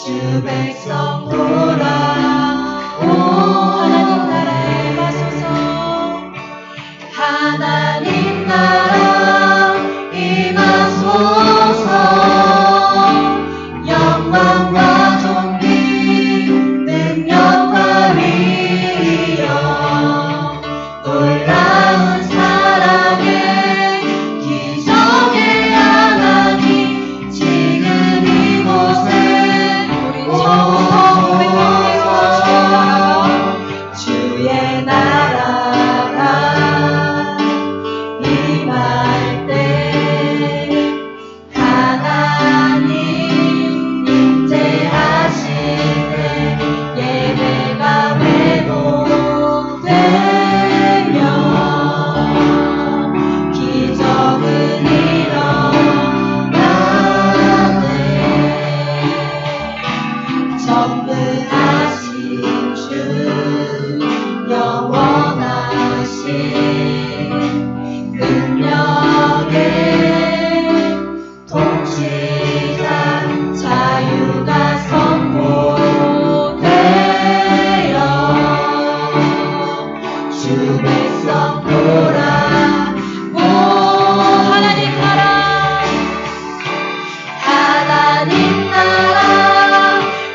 주 백성 돌아오 하나님 나라에 임하소서 하나님 나라 임하소서 영광과 존귀 능력과 위엄 놀라운 사랑의 기적의 하나님 지금 이곳에 우리 처음부터 고백할게요. 주의 나라가 임할 때 하나님 임재하시네 예배가 회복되며 기적은 일어나네 전능하신 주 영원하신 능력의 통치자 자유가 선포되어 주 백성 돌아오 하나님 나라 하나님 나라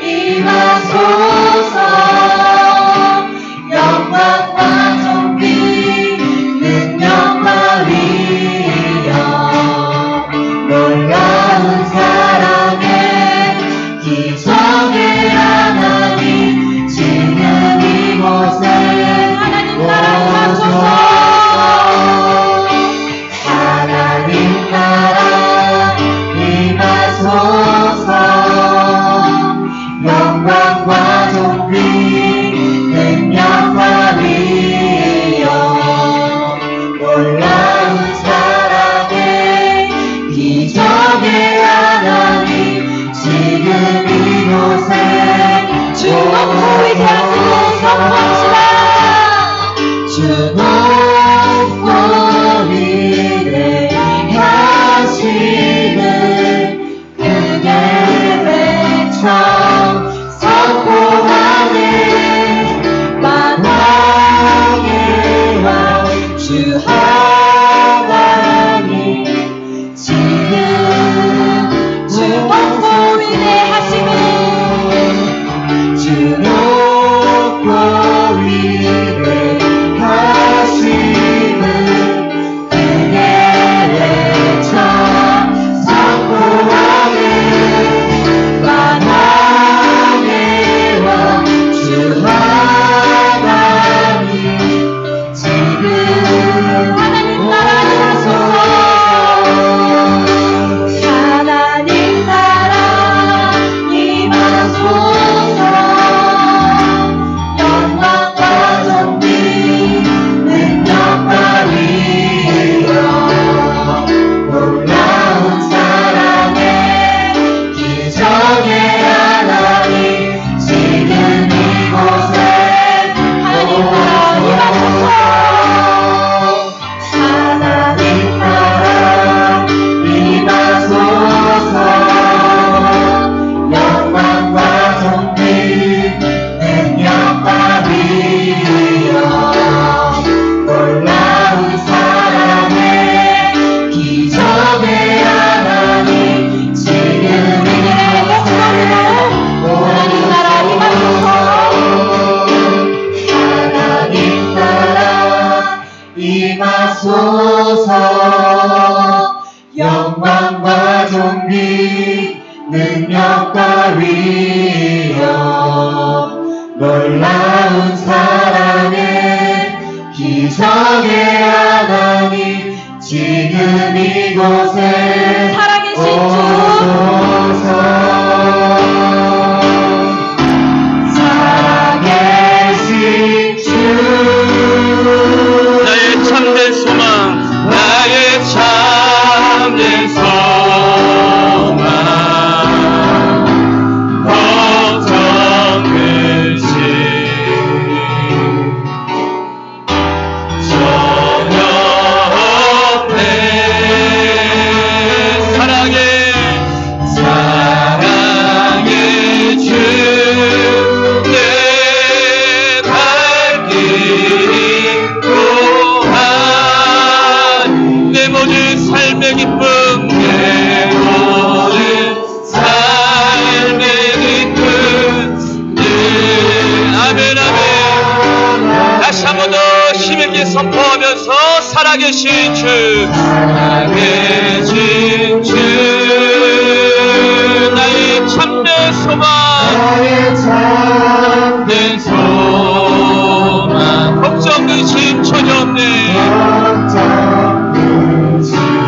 임하소서 영광과 존귀 능력과 위엄 놀라운 사랑의 기적의 하나님 지금 이곳에 하나님 나라 임하소서 하나님 나라 임하소서 영광과 존귀 능력과 위엄 놀라운 사랑의 기적의 하나님 지금 이곳에 주 높고 위대하시고 선포합시다 주 높고 위대하시는 그의 외쳐 선포하네 만왕의 왕 주 하나님 지금 주 높고 위대하시는 주 높고 위대하시는 그의 외쳐 선포하네 만왕의 왕 주 하나님 지금 하나님 나라 임하소서 하나님 나라 임하소서 영광과 존귀 능력과 위엄 놀라운 사랑의 기적의 하나님 지금 이곳에 하나님 나라 임하소서 하나님 나라 임하소서 영광과 존귀 능력과 위엄 놀라운 사랑의 기적의 하나님 지금 이곳에 하나님 나라 임하소서 하나님 나라 임하소서 영광과 존귀 능력과 위엄 놀라운 사랑의 기적의 하나님 지금 이곳에 살아계신 주 살아계신 주 나의 참된 소망 나의 참된 소망 걱정 근심 전혀 없네 함께 선포하면서 살아계신 주, 살아계신 주, 나의 참된 소망, 나의 참된 소망, 걱정 근심 전혀 없네. 걱정 근심 전혀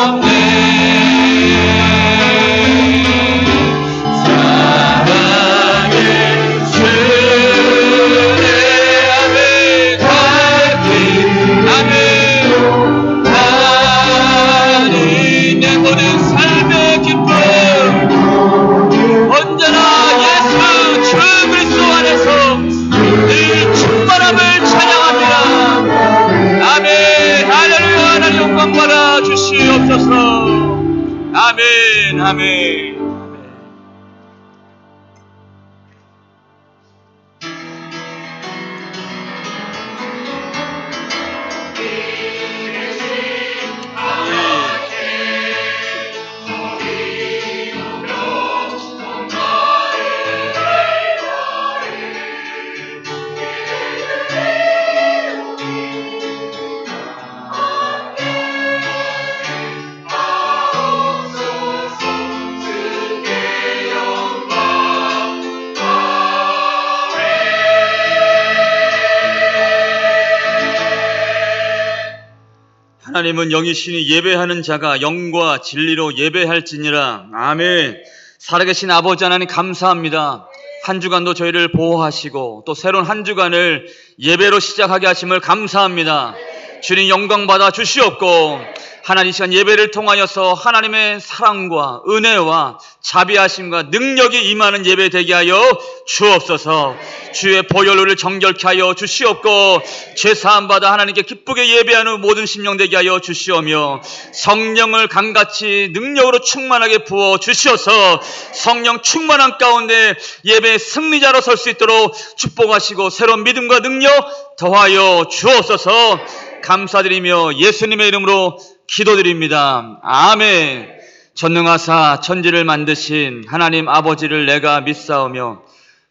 없네. 사랑의 주내 아멘 갈길 아멘. 하나님 내 모든 삶의 기쁨 언제나 예수 주 그리스도 안에서 늘 충만함을 찬양합니다. 아멘. 할렐루야. 하나님 영광 받아 주시옵소서. 아멘. 아멘. 하나님은 영이시니 예배하는 자가 영과 진리로 예배할지니라. 아멘. 살아계신 아버지 하나님 감사합니다. 한 주간도 저희를 보호하시고 또 새로운 한 주간을 예배로 시작하게 하심을 감사합니다. 주님 영광 받아 주시옵고 하나님 이 시간 예배를 통하여서 하나님의 사랑과 은혜와 자비하심과 능력이 임하는 예배 되게 하여 주옵소서. 주의 보혈로를 정결케 하여 주시옵고 죄사함 받아 하나님께 기쁘게 예배하는 모든 심령 되게 하여 주시오며 성령을 강같이 능력으로 충만하게 부어 주시어서 성령 충만한 가운데 예배 승리자로 설 수 있도록 축복하시고 새로운 믿음과 능력 더하여 주옵소서. 감사드리며 예수님의 이름으로 기도드립니다. 아멘. 전능하사 천지를 만드신 하나님 아버지를 내가 믿사오며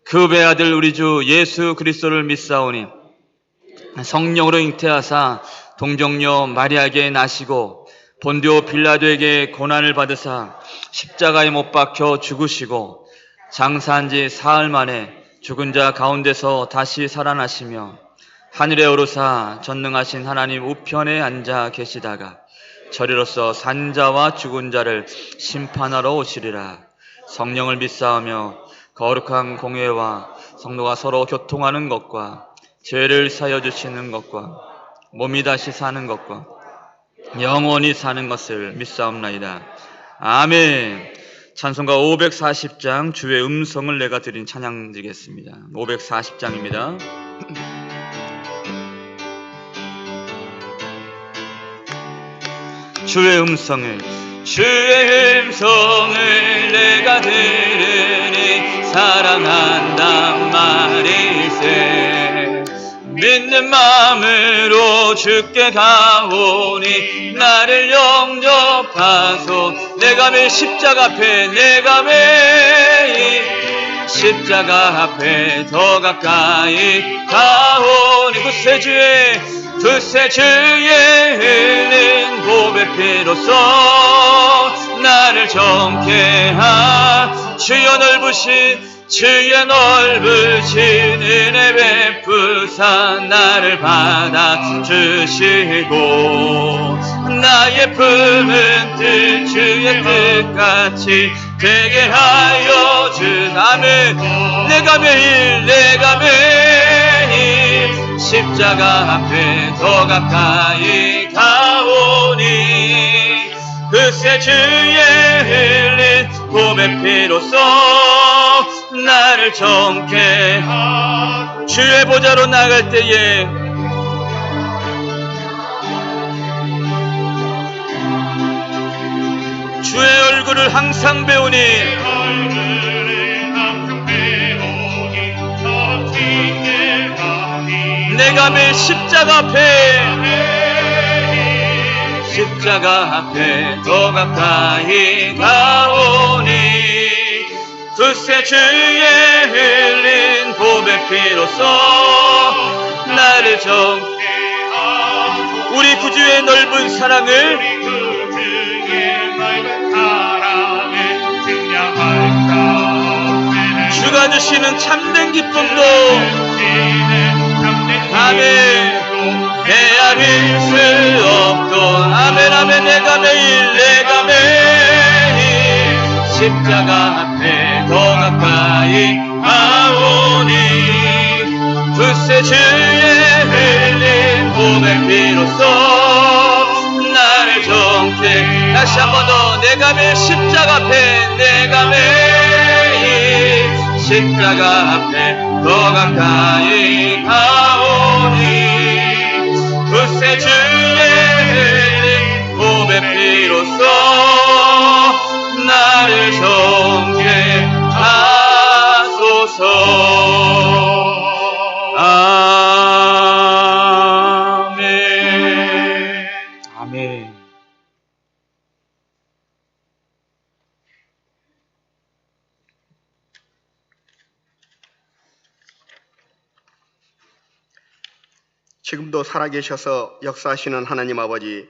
그 배아들 우리 주 예수 그리스도를 믿사오니 성령으로 잉태하사 동정녀 마리아에게 나시고 본디오 빌라도에게 고난을 받으사 십자가에 못 박혀 죽으시고 장사한 지 사흘 만에 죽은 자 가운데서 다시 살아나시며 하늘에 오르사 전능하신 하나님 우편에 앉아 계시다가 저리로서 산자와 죽은 자를 심판하러 오시리라. 성령을 믿사오며 거룩한 공회와 성도가 서로 교통하는 것과 죄를 사여 주시는 것과 몸이 다시 사는 것과 영원히 사는 것을 믿사옵나이다. 아멘. 찬송가 540장 주의 음성을 내가 드린 찬양 드리겠습니다. 540장입니다. 주의 음성을 내가 들으니 사랑한단 말일세. 믿는 마음으로 주께 가오니 나를 영접하소. 내가 매일 십자가 앞에 더 가까이 가오니 두세 주의 흘린 보배 피로써 나를 정케 주의 넓으신 은혜 베푸사 나를 받아주시고 나의 품은 뜻 주의 뜻같이 되게 하여 주사면 내가 매일 십자가 앞에 더 가까이 가오니 그새 주의 흘린 보배 피로써 나를 정케 주의 보좌로 나갈 때에 주의 얼굴을 항상 배우니 내가 매일 십자가 앞에 더 가까이 가오니 두세 주에 흘린 보배 피로써 나를 우리 구주의 넓은 사랑을 주가 주시는 참된 기쁨도 아멘 헤아릴 수 없던 아멘 아멘 내가 매일 십자가 앞에 더 가까이 가오니 두세 주에 흘린 보배 피로써 나를 정케 다시 한 번 더 내가 매일 십자가 앞에 내가 매일 십자가 앞에 더 가까이 가오니 두세 주에 흘린 보배 피로써 나를 정죄하소서. 아멘. 아멘. 지금도 살아계셔서 역사하시는 하나님 아버지,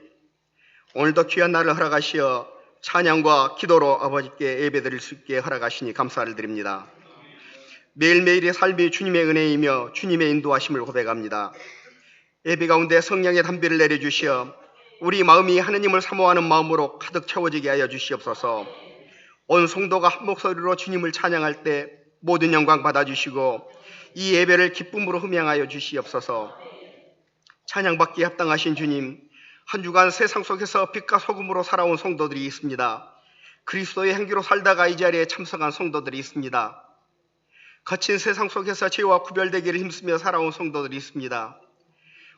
오늘도 귀한 날을 허락하시어 찬양과 기도로 아버지께 예배드릴 수 있게 허락하시니 감사를 드립니다. 매일매일의 삶이 주님의 은혜이며 주님의 인도하심을 고백합니다. 예배 가운데 성령의 담비를 내려주시어 우리 마음이 하나님을 사모하는 마음으로 가득 채워지게 하여 주시옵소서. 온 성도가 한 목소리로 주님을 찬양할 때 모든 영광 받아주시고 이 예배를 기쁨으로 흠양하여 주시옵소서. 찬양받기에 합당하신 주님, 한 주간 세상 속에서 빛과 소금으로 살아온 성도들이 있습니다. 그리스도의 향기로 살다가 이 자리에 참석한 성도들이 있습니다. 거친 세상 속에서 죄와 구별되기를 힘쓰며 살아온 성도들이 있습니다.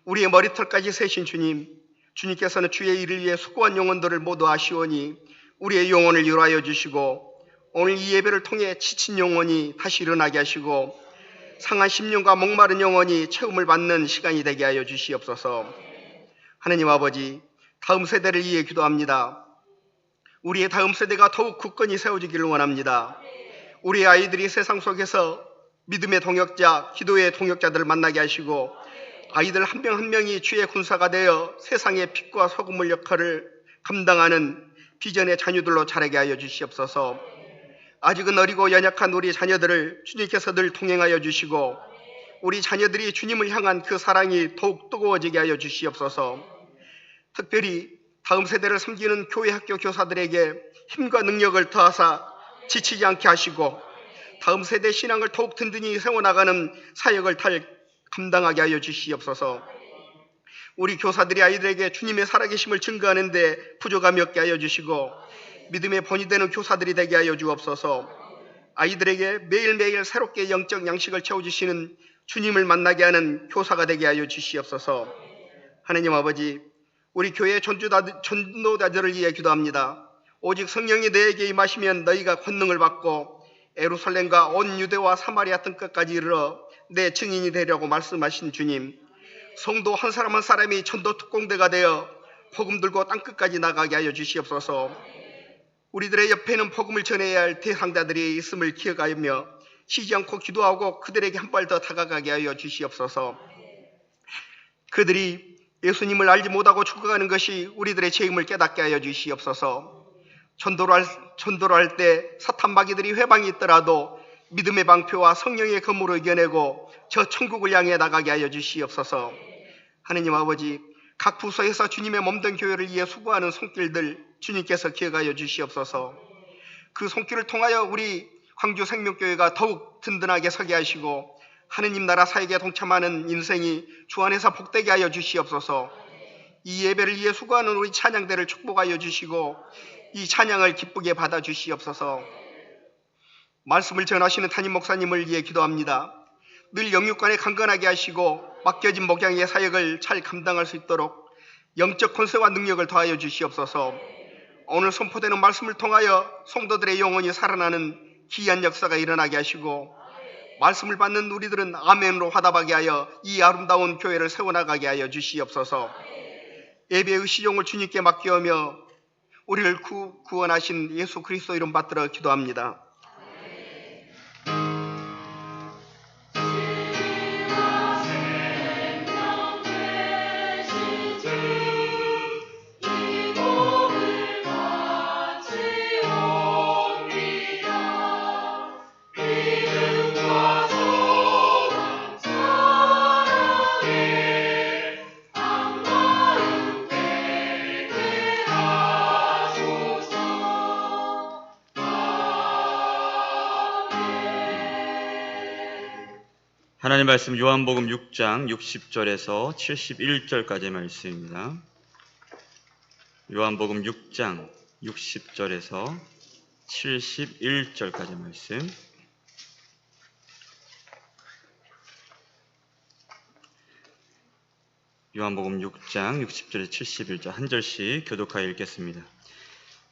우리의 머리털까지 세신 주님, 주님께서는 주의 일을 위해 수고한 영혼들을 모두 아시오니 우리의 영혼을 유로하여 주시고 오늘 이 예배를 통해 지친 영혼이 다시 일어나게 하시고 상한 심령과 목마른 영혼이 체험을 받는 시간이 되게 하여 주시옵소서. 하나님 아버지, 다음 세대를 위해 기도합니다. 우리의 다음 세대가 더욱 굳건히 세워지기를 원합니다. 우리의 아이들이 세상 속에서 믿음의 동역자, 기도의 동역자들을 만나게 하시고 아이들 한 명 한 명이 주의 군사가 되어 세상의 빛과 소금의 역할을 감당하는 비전의 자녀들로 자라게 하여 주시옵소서. 아직은 어리고 연약한 우리 자녀들을 주님께서 늘 동행하여 주시고 우리 자녀들이 주님을 향한 그 사랑이 더욱 뜨거워지게 하여 주시옵소서. 특별히 다음 세대를 섬기는 교회 학교 교사들에게 힘과 능력을 더하사 지치지 않게 하시고 다음 세대 신앙을 더욱 든든히 세워나가는 사역을 감당하게 하여 주시옵소서. 우리 교사들이 아이들에게 주님의 살아계심을 증거하는 데 부족함이 없게 하여 주시고 믿음의 본이 되는 교사들이 되게 하여 주옵소서. 아이들에게 매일매일 새롭게 영적 양식을 채워주시는 주님을 만나게 하는 교사가 되게 하여 주시옵소서. 하나님 아버지, 우리 교회의 전도자들을 위해 기도합니다. 오직 성령이 너에게 임하시면 너희가 권능을 받고 예루살렘과 온 유대와 사마리아 등끝까지 이르러 내 증인이 되려고 말씀하신 주님, 성도 한 사람 한 사람이 전도 특공대가 되어 복음 들고 땅끝까지 나가게 하여 주시옵소서. 우리들의 옆에는 복음을 전해야 할 대상자들이 있음을 기억하며 쉬지 않고 기도하고 그들에게 한 발 더 다가가게 하여 주시옵소서. 그들이 예수님을 알지 못하고 죽어가는 것이 우리들의 죄임을 깨닫게 하여 주시옵소서. 전도를 할 때 사탄 마귀들이 회방이 있더라도 믿음의 방패와 성령의 검으로 이겨내고 저 천국을 향해 나가게 하여 주시옵소서. 하느님 아버지, 각 부서에서 주님의 몸된 교회를 위해 수고하는 손길들 주님께서 기억하여 주시옵소서. 그 손길을 통하여 우리 광주 생명교회가 더욱 든든하게 서게 하시고 하느님 나라 사역에 동참하는 인생이 주 안에서 복되게 하여 주시옵소서. 이 예배를 위해 수고하는 우리 찬양대를 축복하여 주시고 이 찬양을 기쁘게 받아 주시옵소서. 말씀을 전하시는 담임 목사님을 위해 기도합니다. 늘 영육간에 강건하게 하시고 맡겨진 목양의 사역을 잘 감당할 수 있도록 영적 권세와 능력을 더하여 주시옵소서. 오늘 선포되는 말씀을 통하여 성도들의 영혼이 살아나는 기이한 역사가 일어나게 하시고 말씀을 받는 우리들은 아멘으로 화답하게 하여 이 아름다운 교회를 세워나가게 하여 주시옵소서. 예배의 시종을 주님께 맡기며 우리를 구원하신 예수 그리스도 이름 받들어 기도합니다. 하나님 말씀 요한복음 6장 60절에서 71절까지의 말씀입니다. 요한복음 6장 60절에서 71절까지의 말씀. 요한복음 6장 60절에서 71절 한 절씩 교독하여 읽겠습니다.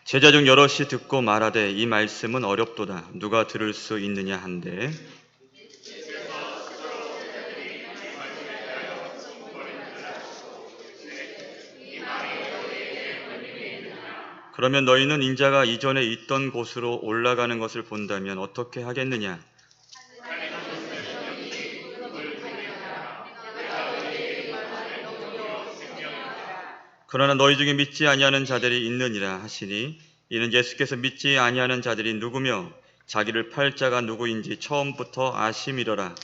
제자 중 여럿이 듣고 말하되 이 말씀은 어렵도다. 누가 들을 수 있느냐 한데 그러면 너희는 인자가 이전에 있던 곳으로 올라가는 것을 본다면 어떻게 하겠느냐? 그러나 너희 중에 믿지 아니하는 자들이 있느니라 하시니 이는 예수께서 믿지 아니하는 자들이 누구며 자기를 팔 자가 누구인지 처음부터 아심이러라.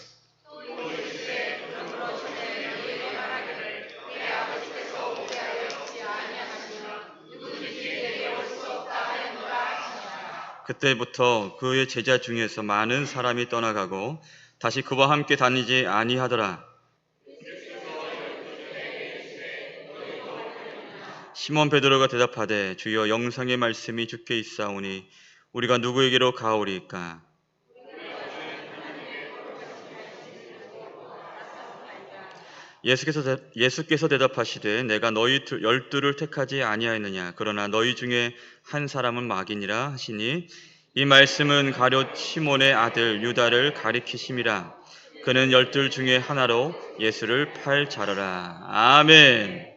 그때부터 그의 제자 중에서 많은 사람이 떠나가고 다시 그와 함께 다니지 아니하더라. 시몬 베드로가 대답하되 주여 영상의 말씀이 주께 있사오니 우리가 누구에게로 가오리까? 예수께서 대답하시되 내가 너희 열두를 택하지 아니하였느냐? 그러나 너희 중에 한 사람은 마귀니라 하시니 이 말씀은 가룟 시몬의 아들 유다를 가리키심이라. 그는 열둘 중에 하나로 예수를 팔 자라라. 아멘.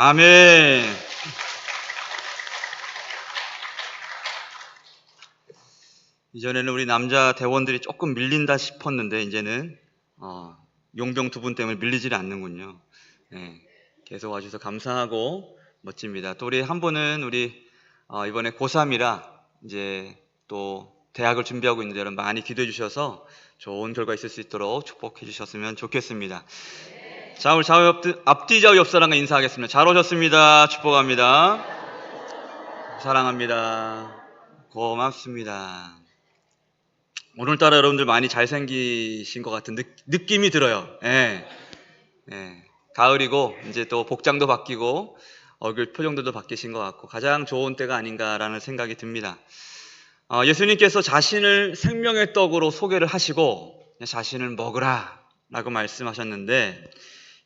아멘. 이전에는 우리 남자 대원들이 조금 밀린다 싶었는데 이제는 용병 두 분 때문에 밀리질 않는군요. 네, 계속 와주셔서 감사하고 멋집니다. 또 우리 한 분은 우리 이번에 고3이라 이제 또 대학을 준비하고 있는데 여러분 많이 기도해 주셔서 좋은 결과 있을 수 있도록 축복해 주셨으면 좋겠습니다. 자, 우리 앞뒤 좌우 옆 사람과 인사하겠습니다. 잘 오셨습니다. 축복합니다. 사랑합니다. 고맙습니다. 오늘따라 여러분들 많이 잘생기신 것 같은 느낌이 들어요. 예. 예. 가을이고 이제 또 복장도 바뀌고 얼굴 표정들도 바뀌신 것 같고 가장 좋은 때가 아닌가라는 생각이 듭니다. 예수님께서 자신을 생명의 떡으로 소개를 하시고 자신을 먹으라 라고 말씀하셨는데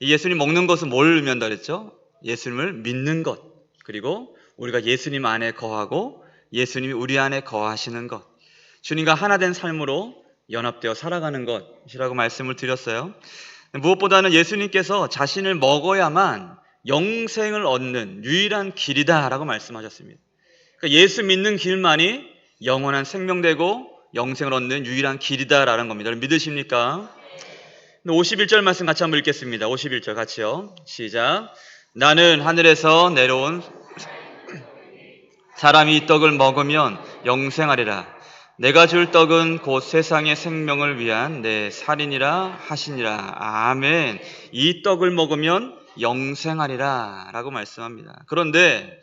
이 예수님 먹는 것은 뭘 의미한다 그랬죠? 예수님을 믿는 것, 그리고 우리가 예수님 안에 거하고 예수님이 우리 안에 거하시는 것, 주님과 하나 된 삶으로 연합되어 살아가는 것이라고 말씀을 드렸어요. 무엇보다는 예수님께서 자신을 먹어야만 영생을 얻는 유일한 길이다 라고 말씀하셨습니다. 그러니까 예수 믿는 길만이 영원한 생명되고 영생을 얻는 유일한 길이다 라는 겁니다. 믿으십니까? 51절 말씀 같이 한번 읽겠습니다. 51절 같이요. 시작. 나는 하늘에서 내려온 사람이 이 떡을 먹으면 영생하리라. 내가 줄 떡은 곧 세상의 생명을 위한 내 살이니라 하시니라. 아멘. 이 떡을 먹으면 영생하리라 라고 말씀합니다. 그런데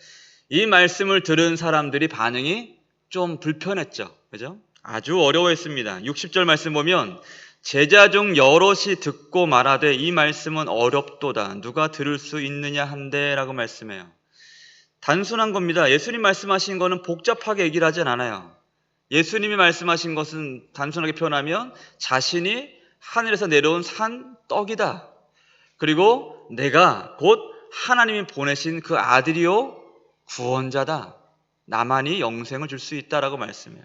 이 말씀을 들은 사람들이 반응이 좀 불편했죠. 그죠? 아주 어려워했습니다. 60절 말씀 보면 제자 중 여럿이 듣고 말하되 이 말씀은 어렵도다. 누가 들을 수 있느냐 한데 라고 말씀해요. 단순한 겁니다. 예수님 말씀하신 거는 복잡하게 얘기를 하진 않아요. 예수님이 말씀하신 것은 단순하게 표현하면 자신이 하늘에서 내려온 산 떡이다. 그리고 내가 곧 하나님이 보내신 그 아들이요 구원자다. 나만이 영생을 줄 수 있다라고 말씀해요.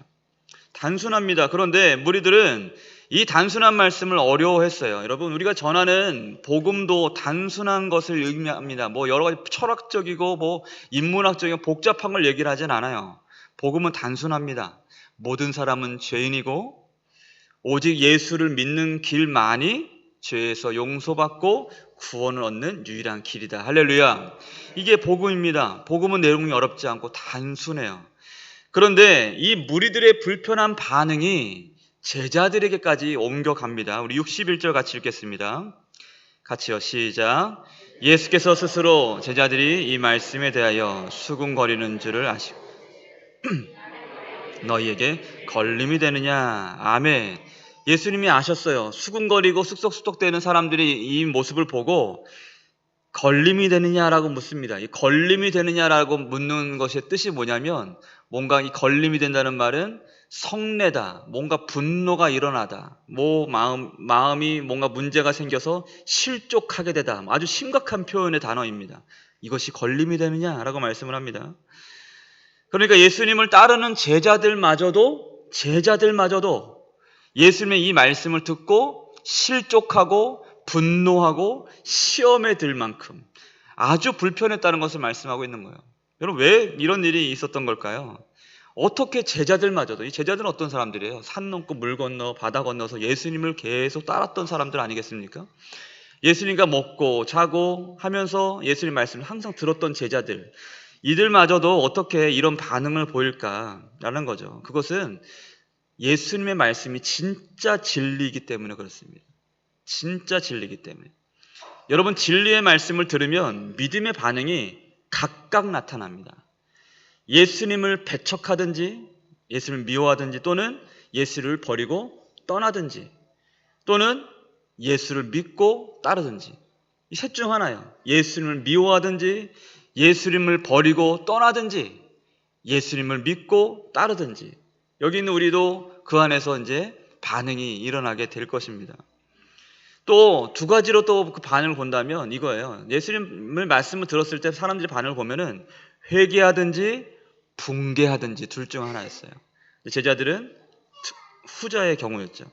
단순합니다. 그런데 무리들은 이 단순한 말씀을 어려워했어요. 여러분, 우리가 전하는 복음도 단순한 것을 의미합니다. 여러 가지 철학적이고 인문학적이고 복잡한 걸 얘기를 하진 않아요. 복음은 단순합니다. 모든 사람은 죄인이고 오직 예수를 믿는 길만이 죄에서 용서받고 구원을 얻는 유일한 길이다. 할렐루야. 이게 복음입니다. 복음은 내용이 어렵지 않고 단순해요. 그런데 이 무리들의 불편한 반응이 제자들에게까지 옮겨갑니다. 우리 61절 같이 읽겠습니다. 같이요. 시작. 예수께서 스스로 제자들이 이 말씀에 대하여 수군거리는 줄을 아시고 너희에게 걸림이 되느냐. 아멘. 예수님이 아셨어요. 수군거리고 쑥덕쑥덕대는 사람들이 이 모습을 보고 걸림이 되느냐라고 묻습니다. 이 걸림이 되느냐라고 묻는 것의 뜻이 뭐냐면 뭔가 이 걸림이 된다는 말은 성내다, 뭔가 분노가 일어나다, 마음이 뭔가 문제가 생겨서 실족하게 되다, 아주 심각한 표현의 단어입니다. 이것이 걸림이 되느냐라고 말씀을 합니다. 그러니까 예수님을 따르는 제자들마저도 예수님의 이 말씀을 듣고 실족하고 분노하고 시험에 들 만큼 아주 불편했다는 것을 말씀하고 있는 거예요. 여러분, 왜 이런 일이 있었던 걸까요? 어떻게 제자들마저도, 이 제자들은 어떤 사람들이에요? 산 넘고 물 건너 바다 건너서 예수님을 계속 따랐던 사람들 아니겠습니까? 예수님과 먹고 자고 하면서 예수님 말씀을 항상 들었던 제자들, 이들마저도 어떻게 이런 반응을 보일까라는 거죠. 그것은 예수님의 말씀이 진짜 진리이기 때문에 그렇습니다. 진짜 진리이기 때문에. 여러분, 진리의 말씀을 들으면 믿음의 반응이 각각 나타납니다. 예수님을 배척하든지 예수님을 미워하든지 또는 예수를 버리고 떠나든지 또는 예수를 믿고 따르든지, 이 셋 중 하나예요. 예수님을 미워하든지 예수님을 버리고 떠나든지 예수님을 믿고 따르든지, 여기 있는 우리도 그 안에서 이제 반응이 일어나게 될 것입니다. 또 두 가지로 또 그 반응을 본다면 이거예요. 예수님의 말씀을 들었을 때 사람들이 반응을 보면은 회개하든지 붕괴하든지 둘 중 하나였어요. 제자들은 후자의 경우였죠.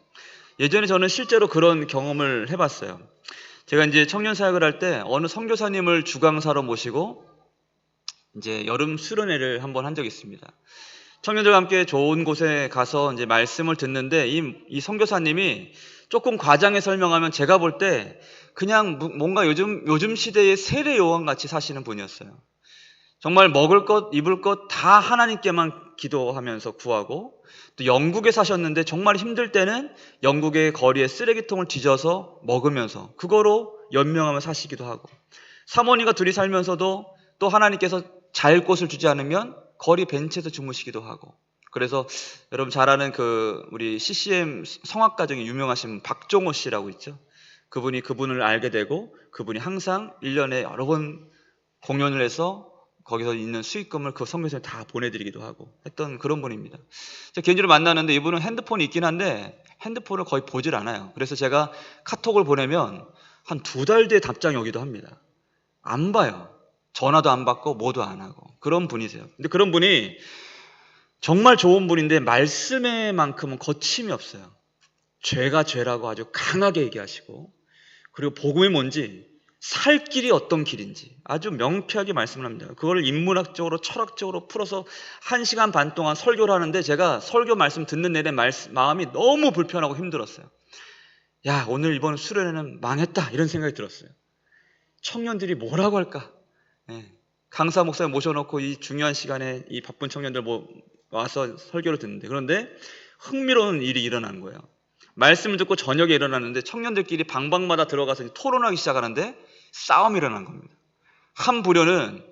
예전에 저는 실제로 그런 경험을 해봤어요. 제가 이제 청년 사역을 할 때 어느 선교사님을 주강사로 모시고 이제 여름 수련회를 한번 한 적이 있습니다. 청년들과 함께 좋은 곳에 가서 이제 말씀을 듣는데 이 선교사님이 조금 과장해 설명하면 제가 볼 때 그냥 뭔가 요즘 시대의 세례 요한 같이 사시는 분이었어요. 정말 먹을 것, 입을 것 다 하나님께만 기도하면서 구하고, 또 영국에 사셨는데 정말 힘들 때는 영국의 거리에 쓰레기통을 뒤져서 먹으면서 그거로 연명하며 사시기도 하고, 사모님과 둘이 살면서도 또 하나님께서 잘 곳을 주지 않으면 거리 벤치에서 주무시기도 하고. 그래서 여러분 잘 아는 우리 CCM 성악가 중에 유명하신 박종호 씨라고 있죠. 그분을 알게 되고, 그분이 항상 1년에 여러 번 공연을 해서 거기서 있는 수익금을 그 선교사에 다 보내드리기도 하고 했던 그런 분입니다. 제가 개인적으로 만나는데 이분은 핸드폰이 있긴 한데 핸드폰을 거의 보질 않아요. 그래서 제가 카톡을 보내면 한 2달 뒤에 답장이 오기도 합니다. 안 봐요. 전화도 안 받고 뭐도 안 하고 그런 분이세요. 근데 그런 분이 정말 좋은 분인데 말씀에만큼은 거침이 없어요. 죄가 죄라고 아주 강하게 얘기하시고, 그리고 복음이 뭔지, 살 길이 어떤 길인지 아주 명쾌하게 말씀을 합니다. 그걸 인문학적으로 철학적으로 풀어서 1시간 반 동안 설교를 하는데 제가 설교 말씀 듣는 내내 마음이 너무 불편하고 힘들었어요. 야, 오늘 이번 수련회는 망했다 이런 생각이 들었어요. 청년들이 뭐라고 할까? 강사 목사님 모셔놓고 이 중요한 시간에 이 바쁜 청년들 와서 설교를 듣는데, 그런데 흥미로운 일이 일어난 거예요. 말씀을 듣고 저녁에 일어났는데 청년들끼리 방방마다 들어가서 토론하기 시작하는데 싸움이 일어난 겁니다. 한 부류는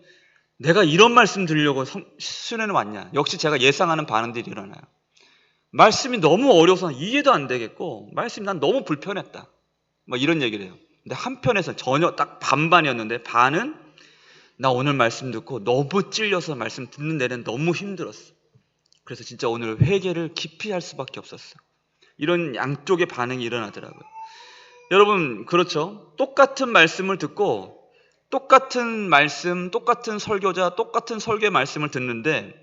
내가 이런 말씀 들으려고 수련회 왔냐. 역시 제가 예상하는 반응들이 일어나요. 말씀이 너무 어려워서 이해도 안 되겠고, 말씀이 난 너무 불편했다, 이런 얘기를 해요. 근데 한편에서 전혀 딱 반반이었는데, 반은 나 오늘 말씀 듣고 너무 찔려서 말씀 듣는 내내 너무 힘들었어. 그래서 진짜 오늘 회개를 깊이 할 수밖에 없었어. 이런 양쪽의 반응이 일어나더라고요. 여러분, 그렇죠? 똑같은 말씀을 듣고 똑같은 말씀, 똑같은 설교자, 똑같은 설교의 말씀을 듣는데,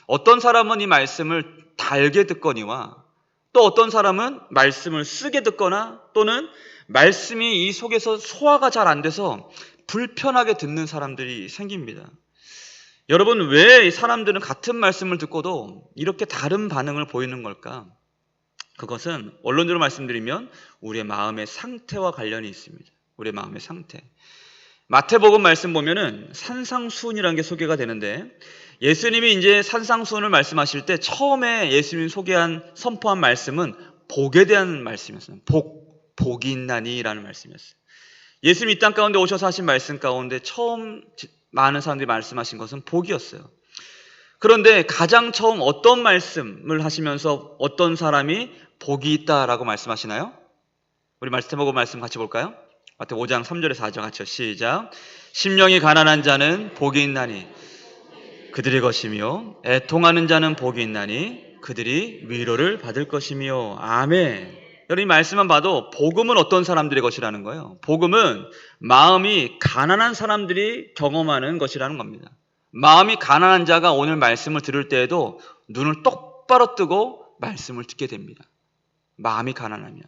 어떤 사람은 이 말씀을 달게 듣거니와 또 어떤 사람은 말씀을 쓰게 듣거나, 또는 말씀이 이 속에서 소화가 잘 안 돼서 불편하게 듣는 사람들이 생깁니다. 여러분, 왜 이 사람들은 같은 말씀을 듣고도 이렇게 다른 반응을 보이는 걸까? 그것은 원론적으로 말씀드리면 우리의 마음의 상태와 관련이 있습니다. 우리의 마음의 상태. 마태복음 말씀 보면은 산상수훈이라는 게 소개가 되는데, 예수님이 이제 산상수훈을 말씀하실 때 처음에 예수님이 선포한 말씀은 복에 대한 말씀이었어요. 복이 있나니라는 말씀이었어요. 예수님이 이 땅 가운데 오셔서 하신 말씀 가운데 처음 많은 사람들이 말씀하신 것은 복이었어요. 그런데 가장 처음 어떤 말씀을 하시면서 어떤 사람이 복이 있다라고 말씀하시나요? 우리 마태복음 말씀 같이 볼까요? 마태복음 5장 3절에서 4절 같이요. 시작. 심령이 가난한 자는 복이 있나니 그들의 것이며, 애통하는 자는 복이 있나니 그들이 위로를 받을 것이며. 아멘. 여러분, 이 말씀만 봐도 복음은 어떤 사람들의 것이라는 거예요. 복음은 마음이 가난한 사람들이 경험하는 것이라는 겁니다. 마음이 가난한 자가 오늘 말씀을 들을 때에도 눈을 똑바로 뜨고 말씀을 듣게 됩니다. 마음이 가난하면.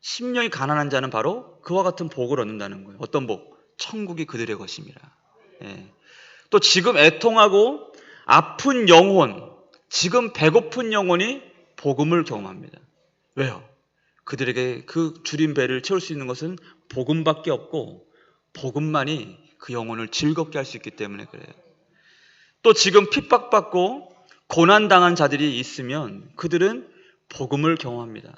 심령이 가난한 자는 바로 그와 같은 복을 얻는다는 거예요. 어떤 복? 천국이 그들의 것입니다. 또 지금 애통하고 아픈 영혼, 지금 배고픈 영혼이 복음을 경험합니다. 왜요? 그들에게 그 주린 배를 채울 수 있는 것은 복음밖에 없고, 복음만이 그 영혼을 즐겁게 할 수 있기 때문에 그래요. 또 지금 핍박받고 고난당한 자들이 있으면 그들은 복음을 경험합니다.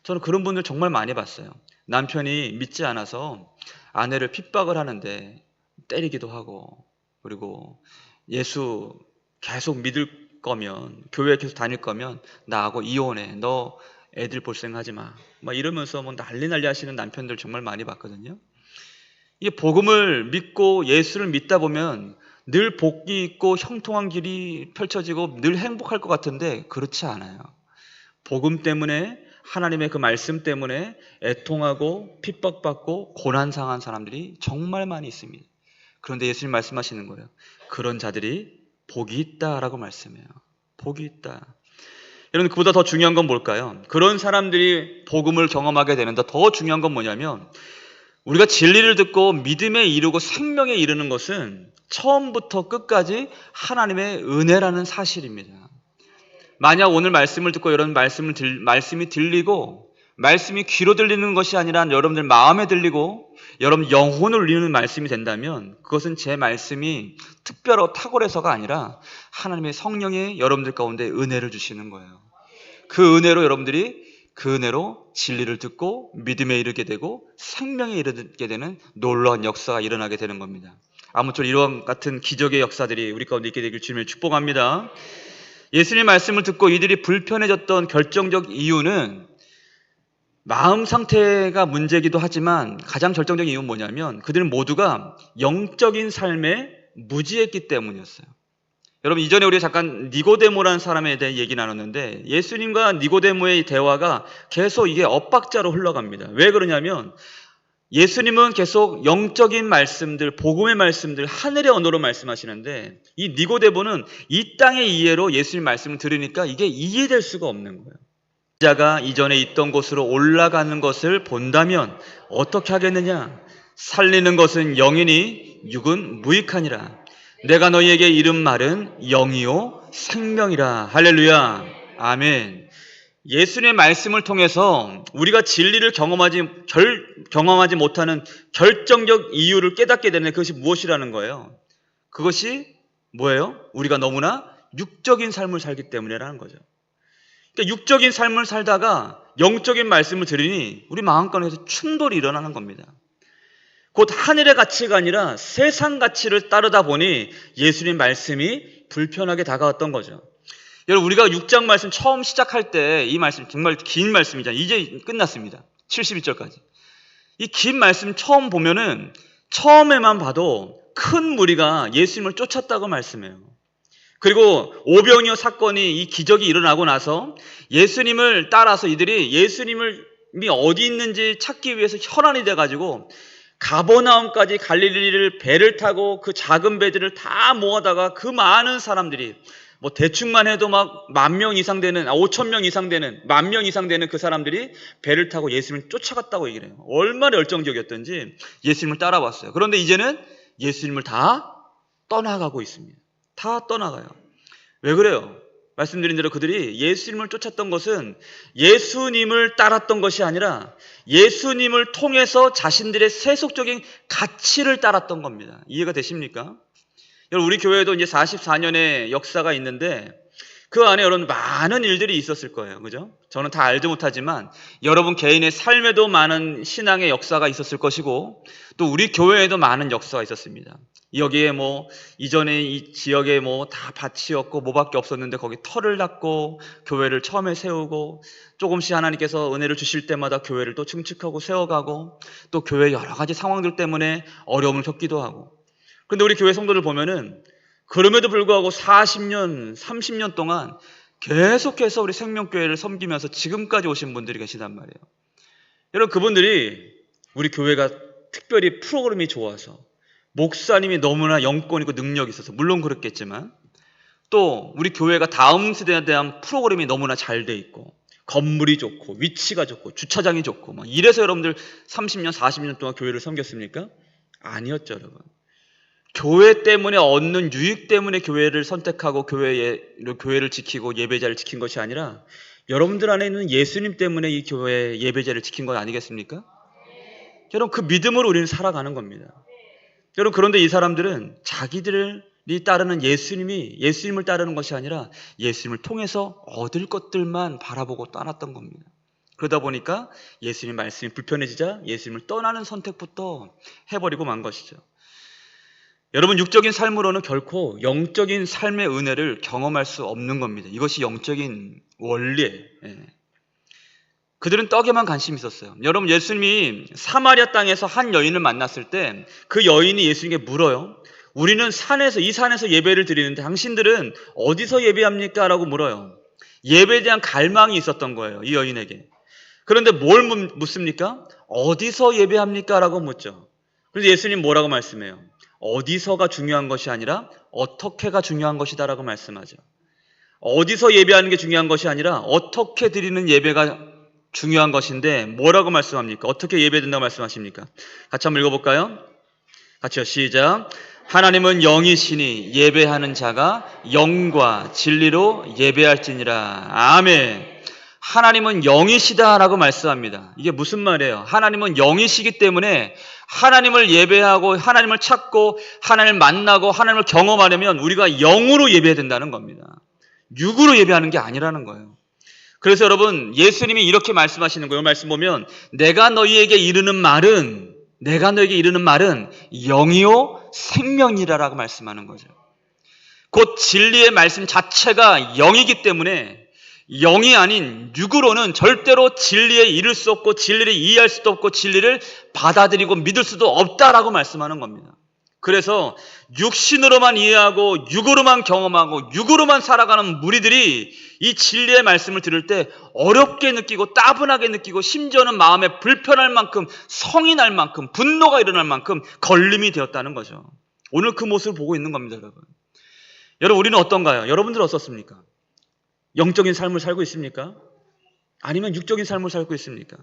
저는 그런 분들 정말 많이 봤어요. 남편이 믿지 않아서 아내를 핍박을 하는데 때리기도 하고, 그리고 예수 계속 믿을 거면, 교회 계속 다닐 거면 나하고 이혼해, 너 애들 볼 생각하지 마, 이러면서 난리 하시는 남편들 정말 많이 봤거든요. 이 복음을 믿고 예수를 믿다 보면 늘 복이 있고 형통한 길이 펼쳐지고 늘 행복할 것 같은데 그렇지 않아요. 복음 때문에, 하나님의 그 말씀 때문에 애통하고 핍박받고 고난상한 사람들이 정말 많이 있습니다. 그런데 예수님 말씀하시는 거예요. 그런 자들이 복이 있다라고 말씀해요. 복이 있다. 여러분, 그보다 더 중요한 건 뭘까요? 그런 사람들이 복음을 경험하게 되는데 더 중요한 건 뭐냐면, 우리가 진리를 듣고 믿음에 이르고 생명에 이르는 것은 처음부터 끝까지 하나님의 은혜라는 사실입니다. 만약 오늘 말씀을 듣고 여러분 말씀이 들리고 말씀이 귀로 들리는 것이 아니라 여러분들 마음에 들리고 여러분 영혼을 울리는 말씀이 된다면 그것은 제 말씀이 특별하고 탁월해서가 아니라 하나님의 성령이 여러분들 가운데 은혜를 주시는 거예요. 그 은혜로 여러분들이 그 은혜로 진리를 듣고 믿음에 이르게 되고 생명에 이르게 되는 놀라운 역사가 일어나게 되는 겁니다. 아무쪼록 이런 같은 기적의 역사들이 우리 가운데 있게 되길 주님을 축복합니다. 예수님 말씀을 듣고 이들이 불편해졌던 결정적 이유는 마음 상태가 문제이기도 하지만 가장 결정적인 이유는 뭐냐면 그들은 모두가 영적인 삶에 무지했기 때문이었어요. 여러분 이전에 우리 잠깐 니고데모라는 사람에 대해 얘기 나눴는데 예수님과 니고데모의 대화가 계속 이게 엇박자로 흘러갑니다. 왜 그러냐면 예수님은 계속 영적인 말씀들, 복음의 말씀들, 하늘의 언어로 말씀하시는데 이 니고데모는 이 땅의 이해로 예수님 말씀을 들으니까 이게 이해될 수가 없는 거예요. 자가 이전에 있던 곳으로 올라가는 것을 본다면 어떻게 하겠느냐? 살리는 것은 영이니 육은 무익하니라. 내가 너희에게 이른 말은 영이요 생명이라. 할렐루야. 아멘. 예수님의 말씀을 통해서 우리가 진리를 경험하지 못하는 결정적 이유를 깨닫게 되는 그것이 무엇이라는 거예요? 그것이 뭐예요? 우리가 너무나 육적인 삶을 살기 때문이라는 거죠. 그러니까 육적인 삶을 살다가 영적인 말씀을 들으니 우리 마음가운데서 충돌이 일어나는 겁니다. 곧 하늘의 가치가 아니라 세상 가치를 따르다 보니 예수님 말씀이 불편하게 다가왔던 거죠. 여러분 우리가 6장 말씀 처음 시작할 때 이 말씀 정말 긴 말씀이잖아요. 이제 끝났습니다. 72절까지. 이 긴 말씀 처음 보면은 처음에만 봐도 큰 무리가 예수님을 쫓았다고 말씀해요. 그리고 오병이어 사건이 이 기적이 일어나고 나서 예수님을 따라서 이들이 예수님이 어디 있는지 찾기 위해서 혈안이 돼가지고 가버나움까지 갈릴리를 배를 타고 그 작은 배들을 다 모아다가 그 많은 사람들이 뭐 대충만 해도 막 10,000명 이상 되는 5,000명 이상 되는 10,000명 이상 되는 그 사람들이 배를 타고 예수님을 쫓아갔다고 얘기를 해요. 얼마나 열정적이었던지 예수님을 따라왔어요. 그런데 이제는 예수님을 다 떠나가고 있습니다. 다 떠나가요. 왜 그래요? 말씀드린 대로 그들이 예수님을 쫓았던 것은 예수님을 따랐던 것이 아니라 예수님을 통해서 자신들의 세속적인 가치를 따랐던 겁니다. 이해가 되십니까? 여러분 우리 교회에도 이제 44년의 역사가 있는데 그 안에 여러분 많은 일들이 있었을 거예요. 그죠? 저는 다 알지 못하지만 여러분 개인의 삶에도 많은 신앙의 역사가 있었을 것이고 또 우리 교회에도 많은 역사가 있었습니다. 여기에 뭐 이전에 이 지역에 뭐 다 밭이었고 뭐밖에 없었는데 거기 터를 놨고 교회를 처음에 세우고 조금씩 하나님께서 은혜를 주실 때마다 교회를 또 증축하고 세워가고 또 교회 여러 가지 상황들 때문에 어려움을 겪기도 하고. 그런데 우리 교회 성도들 보면은 그럼에도 불구하고 40년, 30년 동안 계속해서 우리 생명교회를 섬기면서 지금까지 오신 분들이 계시단 말이에요. 여러분 그분들이 우리 교회가 특별히 프로그램이 좋아서 목사님이 너무나 영권 있고 능력이 있어서 물론 그렇겠지만 또 우리 교회가 다음 세대에 대한 프로그램이 너무나 잘 돼 있고 건물이 좋고 위치가 좋고 주차장이 좋고 막 이래서 여러분들 30년, 40년 동안 교회를 섬겼습니까? 아니었죠, 여러분. 교회 때문에 얻는 유익 때문에 교회를 선택하고 교회를 지키고 예배자를 지킨 것이 아니라 여러분들 안에 있는 예수님 때문에 이 교회 예배자를 지킨 것 아니겠습니까? 여러분 그 믿음으로 우리는 살아가는 겁니다. 여러분 그런데 이 사람들은 자기들이 따르는 예수님을 따르는 것이 아니라 예수님을 통해서 얻을 것들만 바라보고 떠났던 겁니다. 그러다 보니까 예수님 말씀이 불편해지자 예수님을 떠나는 선택부터 해버리고 만 것이죠. 여러분 육적인 삶으로는 결코 영적인 삶의 은혜를 경험할 수 없는 겁니다. 이것이 영적인 원리예요. 그들은 떡에만 관심이 있었어요. 여러분 예수님이 사마리아 땅에서 한 여인을 만났을 때 그 여인이 예수님께 물어요. 우리는 이 산에서 예배를 드리는데 당신들은 어디서 예배합니까? 라고 물어요. 예배에 대한 갈망이 있었던 거예요. 이 여인에게. 그런데 뭘 묻습니까? 어디서 예배합니까? 라고 묻죠. 그래서 예수님 뭐라고 말씀해요? 어디서가 중요한 것이 아니라 어떻게가 중요한 것이다 라고 말씀하죠. 어디서 예배하는 게 중요한 것이 아니라 어떻게 드리는 예배가 중요한 것인데 뭐라고 말씀합니까? 어떻게 예배된다고 말씀하십니까? 같이 한번 읽어볼까요? 같이요. 시작. 하나님은 영이시니 예배하는 자가 영과 진리로 예배할지니라. 아멘. 하나님은 영이시다라고 말씀합니다. 이게 무슨 말이에요? 하나님은 영이시기 때문에 하나님을 예배하고 하나님을 찾고 하나님을 만나고 하나님을 경험하려면 우리가 영으로 예배해야 된다는 겁니다. 육으로 예배하는 게 아니라는 거예요. 그래서 여러분, 예수님이 이렇게 말씀하시는 거예요. 말씀 보면 내가 너희에게 이르는 말은 영이요 생명이라라고 말씀하는 거죠. 곧 진리의 말씀 자체가 영이기 때문에 영이 아닌 육으로는 절대로 진리에 이를 수 없고 진리를 이해할 수도 없고 진리를 받아들이고 믿을 수도 없다라고 말씀하는 겁니다. 그래서 육신으로만 이해하고 육으로만 경험하고 육으로만 살아가는 무리들이 이 진리의 말씀을 들을 때 어렵게 느끼고 따분하게 느끼고 심지어는 마음에 불편할 만큼 성이 날 만큼 분노가 일어날 만큼 걸림이 되었다는 거죠. 오늘 그 모습을 보고 있는 겁니다, 여러분. 여러분, 우리는 어떤가요? 여러분들은 어떻습니까? 영적인 삶을 살고 있습니까? 아니면 육적인 삶을 살고 있습니까?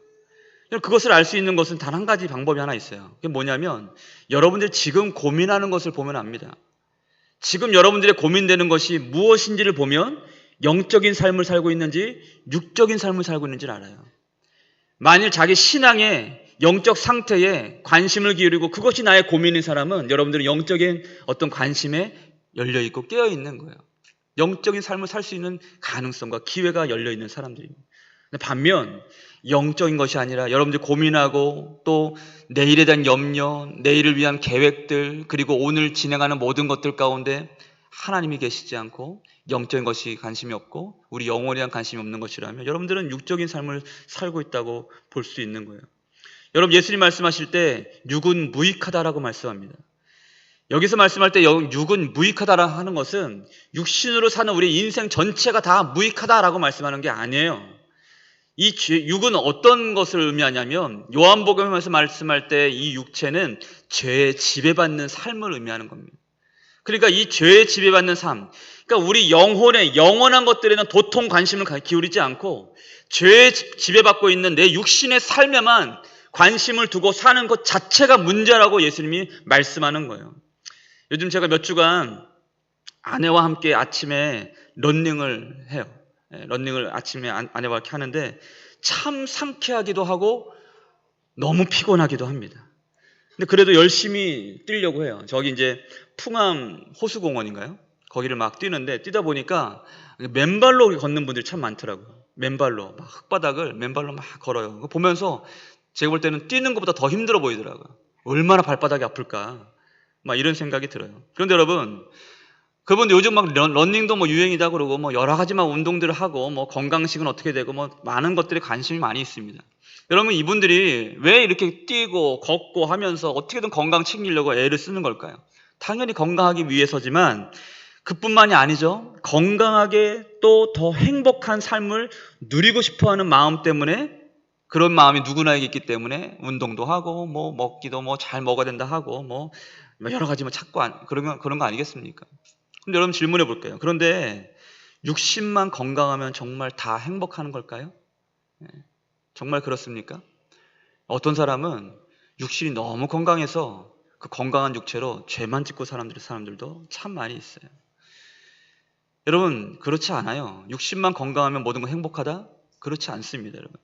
그것을 알 수 있는 것은 단 한 가지 방법이 하나 있어요. 그게 뭐냐면 여러분들이 지금 고민하는 것을 보면 압니다. 지금 여러분들의 고민되는 것이 무엇인지를 보면 영적인 삶을 살고 있는지 육적인 삶을 살고 있는지를 알아요. 만일 자기 신앙의 영적 상태에 관심을 기울이고 그것이 나의 고민인 사람은 여러분들은 영적인 어떤 관심에 열려있고 깨어있는 거예요. 영적인 삶을 살 수 있는 가능성과 기회가 열려있는 사람들입니다. 반면 영적인 것이 아니라 여러분들이 고민하고 또 내일에 대한 염려, 내일을 위한 계획들, 그리고 오늘 진행하는 모든 것들 가운데 하나님이 계시지 않고 영적인 것이 관심이 없고 우리 영혼에 대한 관심이 없는 것이라면 여러분들은 육적인 삶을 살고 있다고 볼 수 있는 거예요. 여러분, 예수님 말씀하실 때 육은 무익하다라고 말씀합니다. 여기서 말씀할 때 육은 무익하다라고 하는 것은 육신으로 사는 우리 인생 전체가 다 무익하다라고 말씀하는 게 아니에요. 이 육은 어떤 것을 의미하냐면 요한복음에서 말씀할 때 이 육체는 죄에 지배받는 삶을 의미하는 겁니다. 그러니까 이 죄에 지배받는 삶, 그러니까 우리 영혼의 영원한 것들에는 도통 관심을 기울이지 않고 죄에 지배받고 있는 내 육신의 삶에만 관심을 두고 사는 것 자체가 문제라고 예수님이 말씀하는 거예요. 요즘 제가 몇 주간 아내와 함께 아침에 러닝을 해요. 러닝을 아침에 아내와 함께 하는데 참 상쾌하기도 하고 너무 피곤하기도 합니다. 근데 그래도 열심히 뛰려고 해요. 저기 이제 풍암 호수공원인가요? 거기를 막 뛰는데 뛰다 보니까 맨발로 걷는 분들이 참 많더라고요. 맨발로 막 흙바닥을 맨발로 막 걸어요. 그거 보면서 제가 볼 때는 뛰는 것보다 더 힘들어 보이더라고요. 얼마나 발바닥이 아플까 막 이런 생각이 들어요. 그런데 여러분, 그분들 요즘 막 러닝도 뭐 유행이다 그러고 뭐 여러 가지 막 운동들을 하고 뭐 건강식은 어떻게 되고 뭐 많은 것들에 관심이 많이 있습니다. 여러분, 이분들이 왜 이렇게 뛰고 걷고 하면서 어떻게든 건강 챙기려고 애를 쓰는 걸까요? 당연히 건강하기 위해서지만 그뿐만이 아니죠. 건강하게 또 더 행복한 삶을 누리고 싶어하는 마음 때문에, 그런 마음이 누구나에게 있기 때문에 운동도 하고 뭐 먹기도 뭐 잘 먹어야 된다 하고 뭐 여러 가지 뭐 찾고 그런 거 아니겠습니까? 근데 여러분, 질문해 볼게요. 그런데 육신만 건강하면 정말 다 행복하는 걸까요? 정말 그렇습니까? 어떤 사람은 육신이 너무 건강해서 그 건강한 육체로 죄만 짓고 사람들도 참 많이 있어요. 여러분, 그렇지 않아요. 육신만 건강하면 모든 건 행복하다? 그렇지 않습니다, 여러분.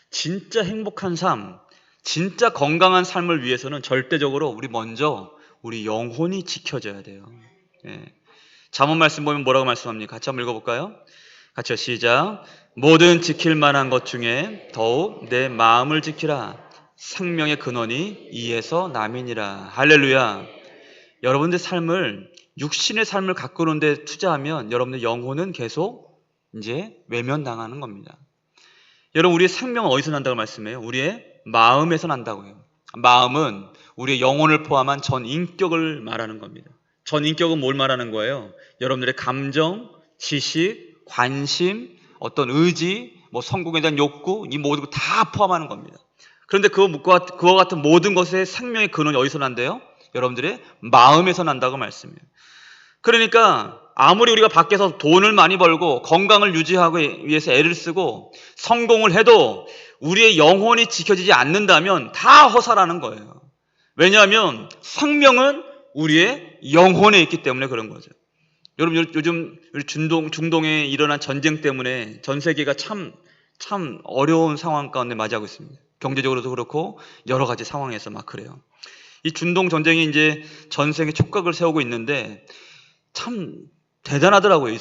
진짜 행복한 삶, 진짜 건강한 삶을 위해서는 절대적으로 우리 영혼이 지켜져야 돼요. 잠언 말씀 보면 뭐라고 말씀합니까? 같이 한번 읽어볼까요? 같이요. 시작. 모든 지킬 만한 것 중에 더욱 내 마음을 지키라. 생명의 근원이 이에서 남이니라. 할렐루야. 여러분들 삶을, 육신의 삶을 가꾸는 데 투자하면 여러분들 영혼은 계속 이제 외면당하는 겁니다. 여러분, 우리의 생명은 어디서 난다고 말씀해요? 우리의 마음에서 난다고 해요. 마음은 우리의 영혼을 포함한 전 인격을 말하는 겁니다. 전 인격은 뭘 말하는 거예요? 여러분들의 감정, 지식, 관심, 어떤 의지, 뭐 성공에 대한 욕구, 이 모든 거 다 포함하는 겁니다. 그런데 그와 같은 모든 것의 생명의 근원이 어디서 난대요? 여러분들의 마음에서 난다고 말씀해요. 그러니까 아무리 우리가 밖에서 돈을 많이 벌고 건강을 유지하기 위해서 애를 쓰고 성공을 해도 우리의 영혼이 지켜지지 않는다면 다 허사라는 거예요. 왜냐하면 생명은 우리의 영혼에 있기 때문에 그런 거죠. 여러분, 요즘 우리 중동에 일어난 전쟁 때문에 전 세계가 참 어려운 상황 가운데 맞이하고 있습니다. 경제적으로도 그렇고 여러 가지 상황에서 막 그래요. 이 중동 전쟁이 이제 전 세계 촉각을 세우고 있는데 참 대단하더라고요,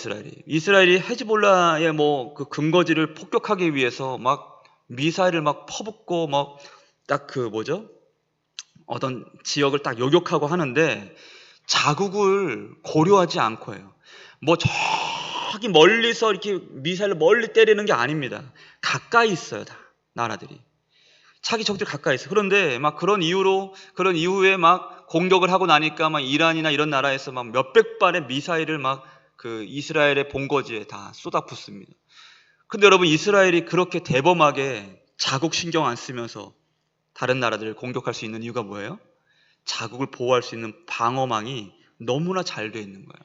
이스라엘이 헤즈볼라의 뭐 그 근거지를 폭격하기 위해서 막 미사일을 막 퍼붓고 막 딱 그 뭐죠? 어떤 지역을 딱 요격하고 하는데 자국을 고려하지 않고 해요. 뭐 저기 멀리서 이렇게 미사일을 멀리 때리는 게 아닙니다. 가까이 있어요, 다 나라들이. 자기 적들 가까이 있어. 그런데 막 그런 이후에 막 공격을 하고 나니까 막 이란이나 이런 나라에서 막 몇백 발의 미사일을 막 그 이스라엘의 본거지에 다 쏟아붓습니다. 근데 여러분, 이스라엘이 그렇게 대범하게 자국 신경 안 쓰면서 다른 나라들을 공격할 수 있는 이유가 뭐예요? 자국을 보호할 수 있는 방어망이 너무나 잘 돼 있는 거예요.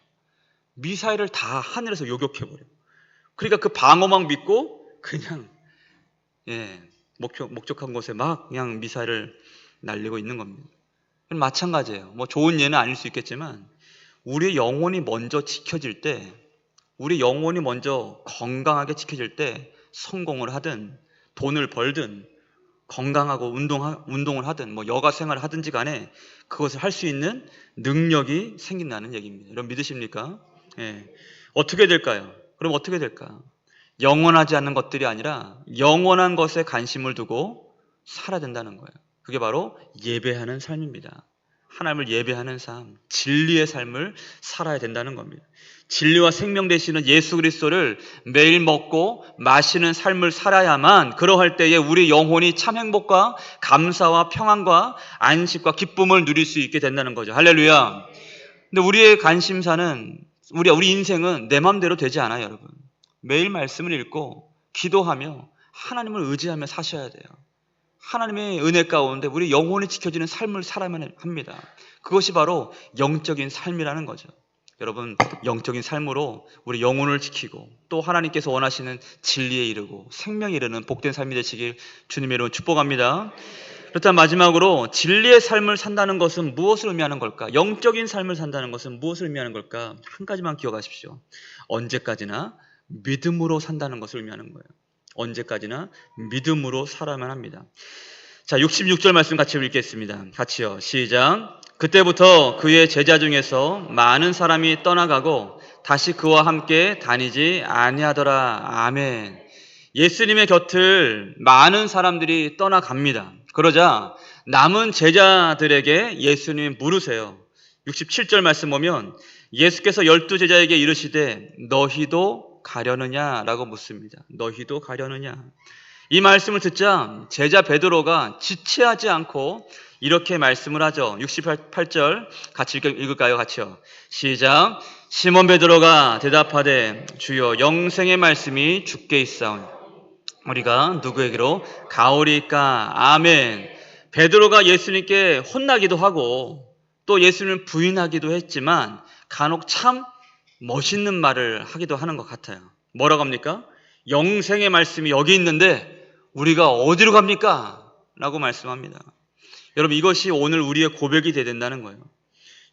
미사일을 다 하늘에서 요격해버려요. 그러니까 그 방어망 믿고 그냥 목적한 곳에 막 그냥 미사일을 날리고 있는 겁니다. 마찬가지예요. 뭐 좋은 예는 아닐 수 있겠지만 우리의 영혼이 먼저 지켜질 때, 우리 영혼이 먼저 건강하게 지켜질 때 성공을 하든 돈을 벌든 건강하고 운동을 하든 뭐 여가 생활을 하든지 간에 그것을 할 수 있는 능력이 생긴다는 얘기입니다. 여러분 믿으십니까? 어떻게 될까요? 그럼 어떻게 될까? 영원하지 않는 것들이 아니라 영원한 것에 관심을 두고 살아야 된다는 거예요. 그게 바로 예배하는 삶입니다. 하나님을 예배하는 삶, 진리의 삶을 살아야 된다는 겁니다. 진리와 생명 되시는 예수 그리스도를 매일 먹고 마시는 삶을 살아야만 그러할 때에 우리 영혼이 참 행복과 감사와 평안과 안식과 기쁨을 누릴 수 있게 된다는 거죠. 할렐루야. 근데 우리의 관심사는 우리 인생은 내 마음대로 되지 않아요, 여러분. 매일 말씀을 읽고 기도하며 하나님을 의지하며 사셔야 돼요. 하나님의 은혜 가운데 우리 영혼이 지켜지는 삶을 살아야만 합니다. 그것이 바로 영적인 삶이라는 거죠. 여러분, 영적인 삶으로 우리 영혼을 지키고 또 하나님께서 원하시는 진리에 이르고 생명에 이르는 복된 삶이 되시길 주님의 이름으로 축복합니다. 그렇다면 마지막으로 진리의 삶을 산다는 것은 무엇을 의미하는 걸까? 영적인 삶을 산다는 것은 무엇을 의미하는 걸까? 한 가지만 기억하십시오. 언제까지나 믿음으로 산다는 것을 의미하는 거예요. 언제까지나 믿음으로 살아야만 합니다. 자, 66절 말씀 같이 읽겠습니다. 같이요. 시작. 그때부터 그의 제자 중에서 많은 사람이 떠나가고 다시 그와 함께 다니지 아니하더라. 아멘. 예수님의 곁을 많은 사람들이 떠나갑니다. 그러자 남은 제자들에게 예수님이 물으세요. 67절 말씀 보면 예수께서 12제자에게 이르시되 너희도 가려느냐라고 묻습니다. 너희도 가려느냐? 이 말씀을 듣자 제자 베드로가 지체하지 않고 이렇게 말씀을 하죠. 68절 같이 읽을까요? 같이요. 시작. 시몬 베드로가 대답하되 주여 영생의 말씀이 주께 있사오니 우리가 누구에게로 가오리까? 아멘. 베드로가 예수님께 혼나기도 하고 또 예수님을 부인하기도 했지만 간혹 참 멋있는 말을 하기도 하는 것 같아요. 뭐라고 합니까? 영생의 말씀이 여기 있는데 우리가 어디로 갑니까? 라고 말씀합니다. 여러분, 이것이 오늘 우리의 고백이 돼야 된다는 거예요.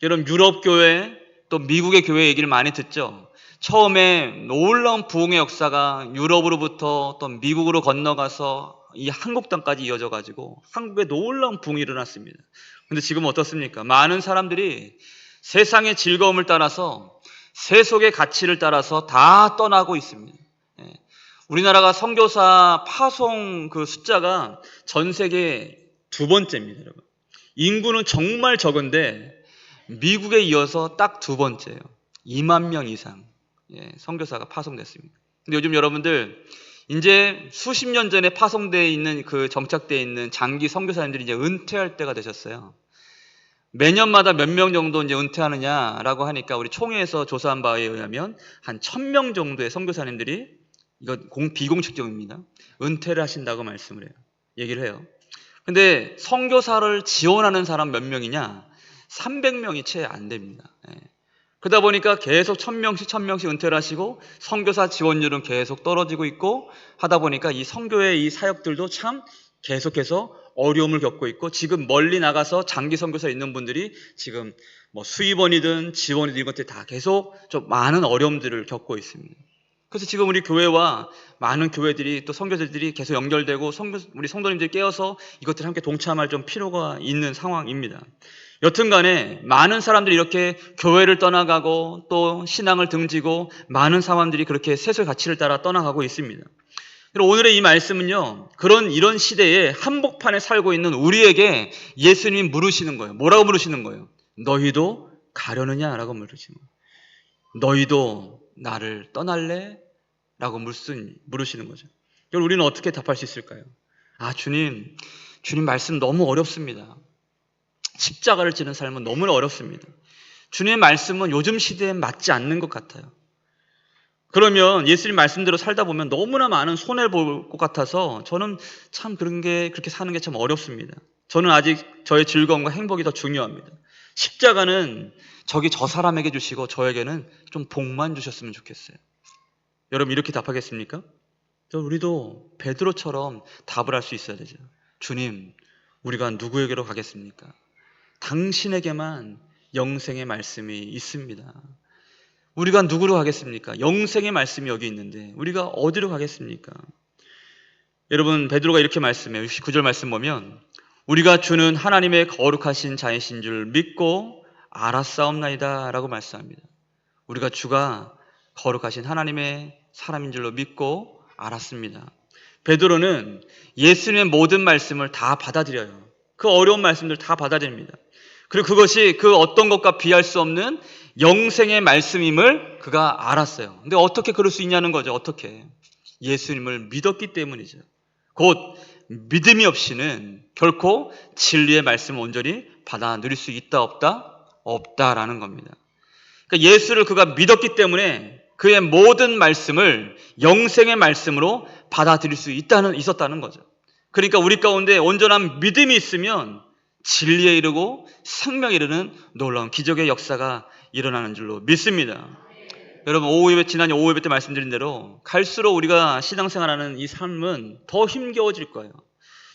여러분, 유럽 교회 또 미국의 교회 얘기를 많이 듣죠. 처음에 놀라운 부흥의 역사가 유럽으로부터 또 미국으로 건너가서 이 한국 땅까지 이어져 가지고 한국에 놀라운 부흥이 일어났습니다. 근데 지금 어떻습니까? 많은 사람들이 세상의 즐거움을 따라서 세속의 가치를 따라서 다 떠나고 있습니다. 우리나라가 선교사 파송 그 숫자가 전 세계 2번째입니다, 여러분. 인구는 정말 적은데 미국에 이어서 딱 2번째예요. 2만 명 이상 선교사가 파송됐습니다. 근데 요즘 여러분들 이제 수십 년 전에 파송되어 있는 그 정착되어 있는 장기 선교사님들이 이제 은퇴할 때가 되셨어요. 매년마다 몇 명 정도 이제 은퇴하느냐라고 하니까 우리 총회에서 조사한 바에 의하면 한 1000명 정도의 선교사님들이 이거 비공식적입니다. 은퇴를 하신다고 말씀을 해요. 얘기를 해요. 근데 선교사를 지원하는 사람 몇 명이냐? 300명이 채 안 됩니다. 그러다 보니까 계속 1000명씩 은퇴를 하시고 선교사 지원율은 계속 떨어지고 있고 하다 보니까 이 선교의 이 사역들도 참 계속해서 어려움을 겪고 있고, 지금 멀리 나가서 장기 선교사에 있는 분들이 지금 뭐 수입원이든 지원이든 이런 것들이 다 계속 좀 많은 어려움들을 겪고 있습니다. 그래서 지금 우리 교회와 많은 교회들이 또 선교사들이 계속 연결되고 우리 성도님들이 깨어서 이것들 함께 동참할 좀 필요가 있는 상황입니다. 여튼간에 많은 사람들이 이렇게 교회를 떠나가고 또 신앙을 등지고 많은 사람들이 그렇게 세속의 가치를 따라 떠나가고 있습니다. 오늘의 이 말씀은요, 이런 시대에 한복판에 살고 있는 우리에게 예수님이 물으시는 거예요. 뭐라고 물으시는 거예요? 너희도 가려느냐? 라고 물으시는 거예요. 너희도 나를 떠날래? 라고 물으시는 거죠. 그럼 우리는 어떻게 답할 수 있을까요? 주님 말씀 너무 어렵습니다. 십자가를 지는 삶은 너무나 어렵습니다. 주님의 말씀은 요즘 시대에 맞지 않는 것 같아요. 그러면 예수님 말씀대로 살다 보면 너무나 많은 손해를 볼 것 같아서 저는 참 그렇게 사는 게 참 어렵습니다. 저는 아직 저의 즐거움과 행복이 더 중요합니다. 십자가는 저 사람에게 주시고 저에게는 좀 복만 주셨으면 좋겠어요. 여러분 이렇게 답하겠습니까? 우리도 베드로처럼 답을 할 수 있어야 되죠. 주님, 우리가 누구에게로 가겠습니까? 당신에게만 영생의 말씀이 있습니다. 우리가 누구로 가겠습니까? 영생의 말씀이 여기 있는데 우리가 어디로 가겠습니까? 여러분, 베드로가 이렇게 말씀해요. 9절 말씀 보면 우리가 주는 하나님의 거룩하신 자이신 줄 믿고 알았사옵나이다 라고 말씀합니다. 우리가 주가 거룩하신 하나님의 사람인 줄로 믿고 알았습니다. 베드로는 예수님의 모든 말씀을 다 받아들여요. 그 어려운 말씀들 다 받아들입니다. 그리고 그것이 그 어떤 것과 비할 수 없는 영생의 말씀임을 그가 알았어요. 근데 어떻게 그럴 수 있냐는 거죠. 어떻게? 예수님을 믿었기 때문이죠. 곧 믿음이 없이는 결코 진리의 말씀을 온전히 받아 누릴 수 있다 없다? 없다라는 겁니다. 그러니까 예수를 그가 믿었기 때문에 그의 모든 말씀을 영생의 말씀으로 받아들일 수 있었다는 거죠. 그러니까 우리 가운데 온전한 믿음이 있으면 진리에 이르고 생명에 이르는 놀라운 기적의 역사가 일어나는 줄로 믿습니다. 여러분, 지난 오후 예배 때 말씀드린 대로 갈수록 우리가 신앙생활하는 이 삶은 더 힘겨워질 거예요.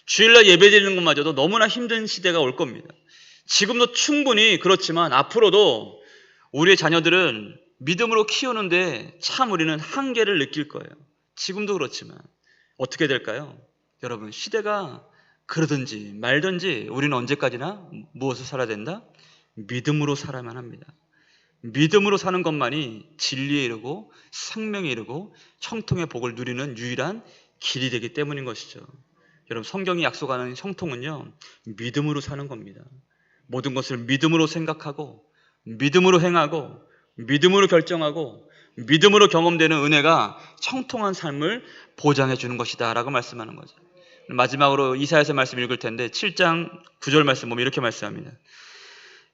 주일날 예배 드리는 것마저도 너무나 힘든 시대가 올 겁니다. 지금도 충분히 그렇지만 앞으로도 우리의 자녀들을 믿음으로 키우는데 참 우리는 한계를 느낄 거예요. 지금도 그렇지만 어떻게 될까요? 여러분, 시대가 그러든지 말든지 우리는 언제까지나 무엇을 살아야 된다? 믿음으로 살아야만 합니다. 믿음으로 사는 것만이 진리에 이르고 생명에 이르고 형통의 복을 누리는 유일한 길이 되기 때문인 것이죠. 여러분, 성경이 약속하는 형통은요, 믿음으로 사는 겁니다. 모든 것을 믿음으로 생각하고 믿음으로 행하고 믿음으로 결정하고 믿음으로 경험되는 은혜가 형통한 삶을 보장해 주는 것이다 라고 말씀하는 거죠. 마지막으로 이사야서 말씀 읽을 텐데 7장 9절 말씀 보면 이렇게 말씀합니다.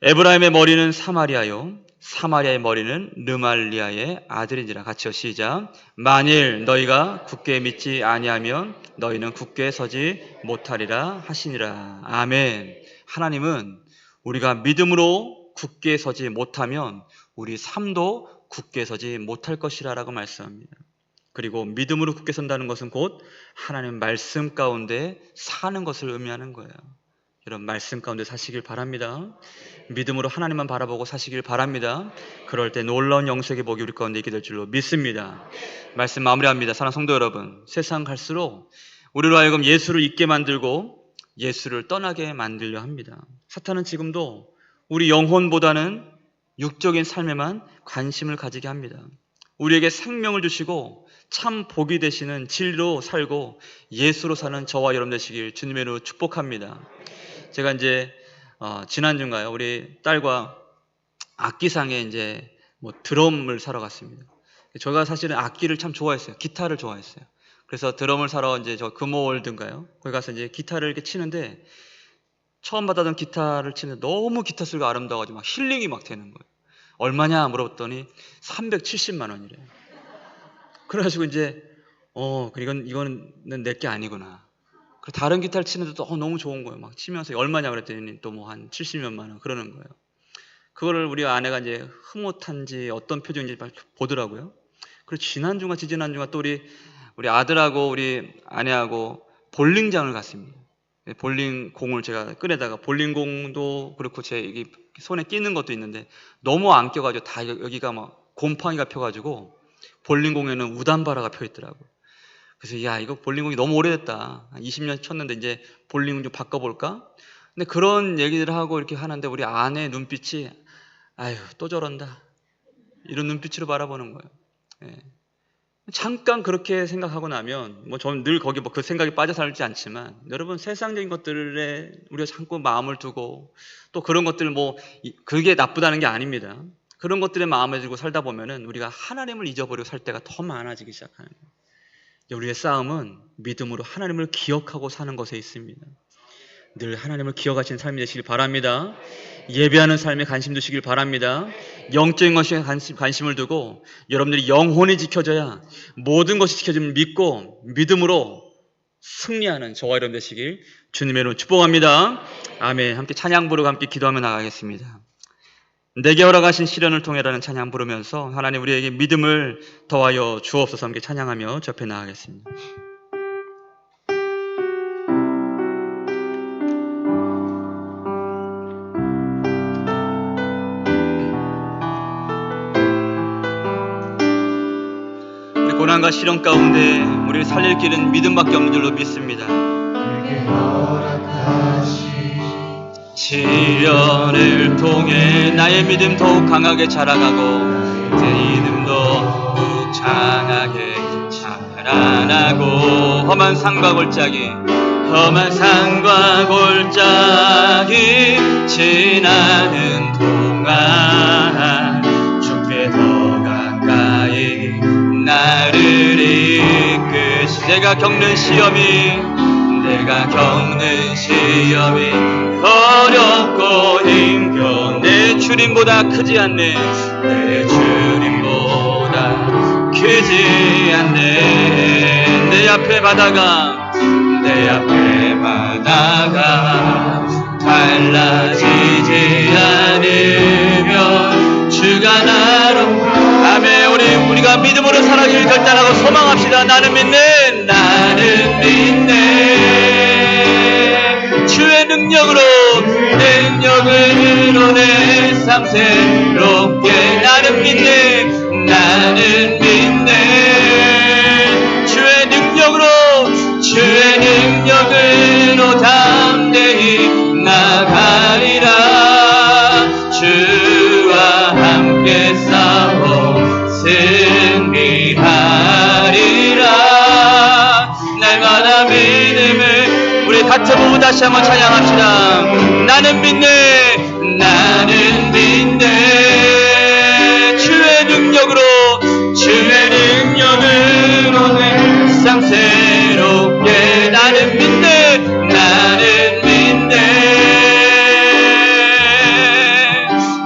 에브라임의 머리는 사마리아요, 사마리아의 머리는 르말리아의 아들인지라. 같이요, 시작. 만일 너희가 굳게 믿지 아니하면 너희는 굳게 서지 못하리라 하시니라. 아멘. 하나님은 우리가 믿음으로 굳게 서지 못하면 우리 삶도 굳게 서지 못할 것이라 라고 말씀합니다. 그리고 믿음으로 굳게 선다는 것은 곧 하나님 말씀 가운데 사는 것을 의미하는 거예요. 여러분, 말씀 가운데 사시길 바랍니다. 믿음으로 하나님만 바라보고 사시길 바랍니다. 그럴 때 놀라운 영생의 복이 우리 가운데 있게 될 줄로 믿습니다. 말씀 마무리합니다. 사랑하는 성도 여러분, 세상 갈수록 우리로 하여금 예수를 잊게 만들고 예수를 떠나게 만들려 합니다. 사탄은 지금도 우리 영혼보다는 육적인 삶에만 관심을 가지게 합니다. 우리에게 생명을 주시고 참 복이 되시는 진리로 살고 예수로 사는 저와 여러분 되시길 주님의 이름으로 축복합니다. 제가 이제 지난주인가요? 우리 딸과 악기상에 이제 드럼을 사러 갔습니다. 제가 사실은 악기를 참 좋아했어요. 기타를 좋아했어요. 그래서 드럼을 사러 이제 저 금호월드인가요? 거기 가서 이제 기타를 이렇게 치는데 처음 받아던 기타를 치는데 너무 기타 소리가 아름다워가지고 막 힐링이 막 되는 거예요. 얼마냐 물어봤더니 370만 원이래요. 그래가지고 이제 이거는 내 게 아니구나. 그리고 다른 기타를 치는데도 너무 좋은 거예요. 막 치면서 얼마냐 그랬더니 또 뭐 한 70몇만 원 그러는 거예요. 그거를 우리 아내가 이제 흐뭇한지 어떤 표정인지 보더라고요. 그리고 지난주가 또 우리 아들하고 우리 아내하고 볼링장을 갔습니다. 볼링 공을 제가 꺼내다가 볼링공도 그렇고 제 여기 손에 끼는 것도 있는데 너무 안 껴가지고 다 여기가 막 곰팡이가 펴가지고 볼링공에는 우단바라가 펴 있더라고요. 그래서 야, 이거 볼링공이 너무 오래됐다. 20년 쳤는데 이제 볼링공 좀 바꿔볼까? 근데 그런 얘기들을 하고 이렇게 하는데 우리 아내 눈빛이 아유 또 저런다 이런 눈빛으로 바라보는 거예요. 예. 잠깐 그렇게 생각하고 나면 뭐 저는 늘 거기 뭐 그 생각에 빠져 살지 않지만 여러분 세상적인 것들에 우리가 자꾸 마음을 두고 또 그런 것들 뭐 그게 나쁘다는 게 아닙니다. 그런 것들에 마음을 두고 살다 보면은 우리가 하나님을 잊어버리고 살 때가 더 많아지기 시작하는 거예요. 우리의 싸움은 믿음으로 하나님을 기억하고 사는 것에 있습니다. 늘 하나님을 기억하시는 삶이 되시길 바랍니다. 예배하는 삶에 관심 두시길 바랍니다. 영적인 것에 관심을 두고 여러분들이 영혼이 지켜져야 모든 것이 지켜짐을 믿고 믿음으로 승리하는 저와 여러분 되시길 주님의 이름으로 축복합니다. 아멘. 함께 찬양 부르고 함께 기도하며 나가겠습니다. 내게 허락하신 시련을 통해라는 찬양 부르면서 하나님 우리에게 믿음을 더하여 주옵소서. 함께 찬양하며 접해 나가겠습니다. 고난과 시련 가운데 우리를 살릴 길은 믿음밖에 없는 줄로 믿습니다. 시련을 통해 나의 믿음 더욱 강하게 자라가고 내 이름도 더욱 장하게 자라나고 험한 산과 골짜기 지나는 동안 주께 더 가까이 나를 이끄시 내가 겪는 시험이 어렵고 힘겨 내 주님보다 크지 않네 내 앞에 바다가 달라지지 않으면 주가 나로 아멘. 우리가 믿음으로 살아가기를 결단하고 소망합시다. 나는 믿네 주의 능력으로 내 삶 새롭게 나는 믿네 주의 능력으로 담대히 나가리라 주와 함께 싸워 승리하리라 날마다 믿음을 우리 같은 부분 다시 한번 찬양합시다. 나는 믿네 주의 능력으로 내 삶 새롭게 나는 믿네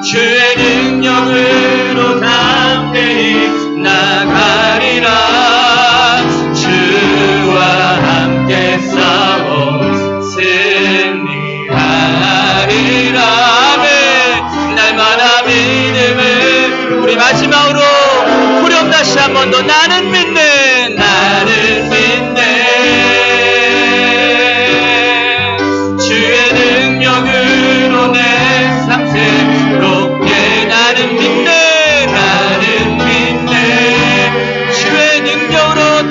주의 능력으로 담대히 나가리라 주와 함께 싸워 승리하리라 아멘. 날마다 믿음을 우리 마지막으로 후렴 다시 한 번 더 나는 믿네 주의 능력으로 내 삶 새롭게 나는 믿네 주의 능력으로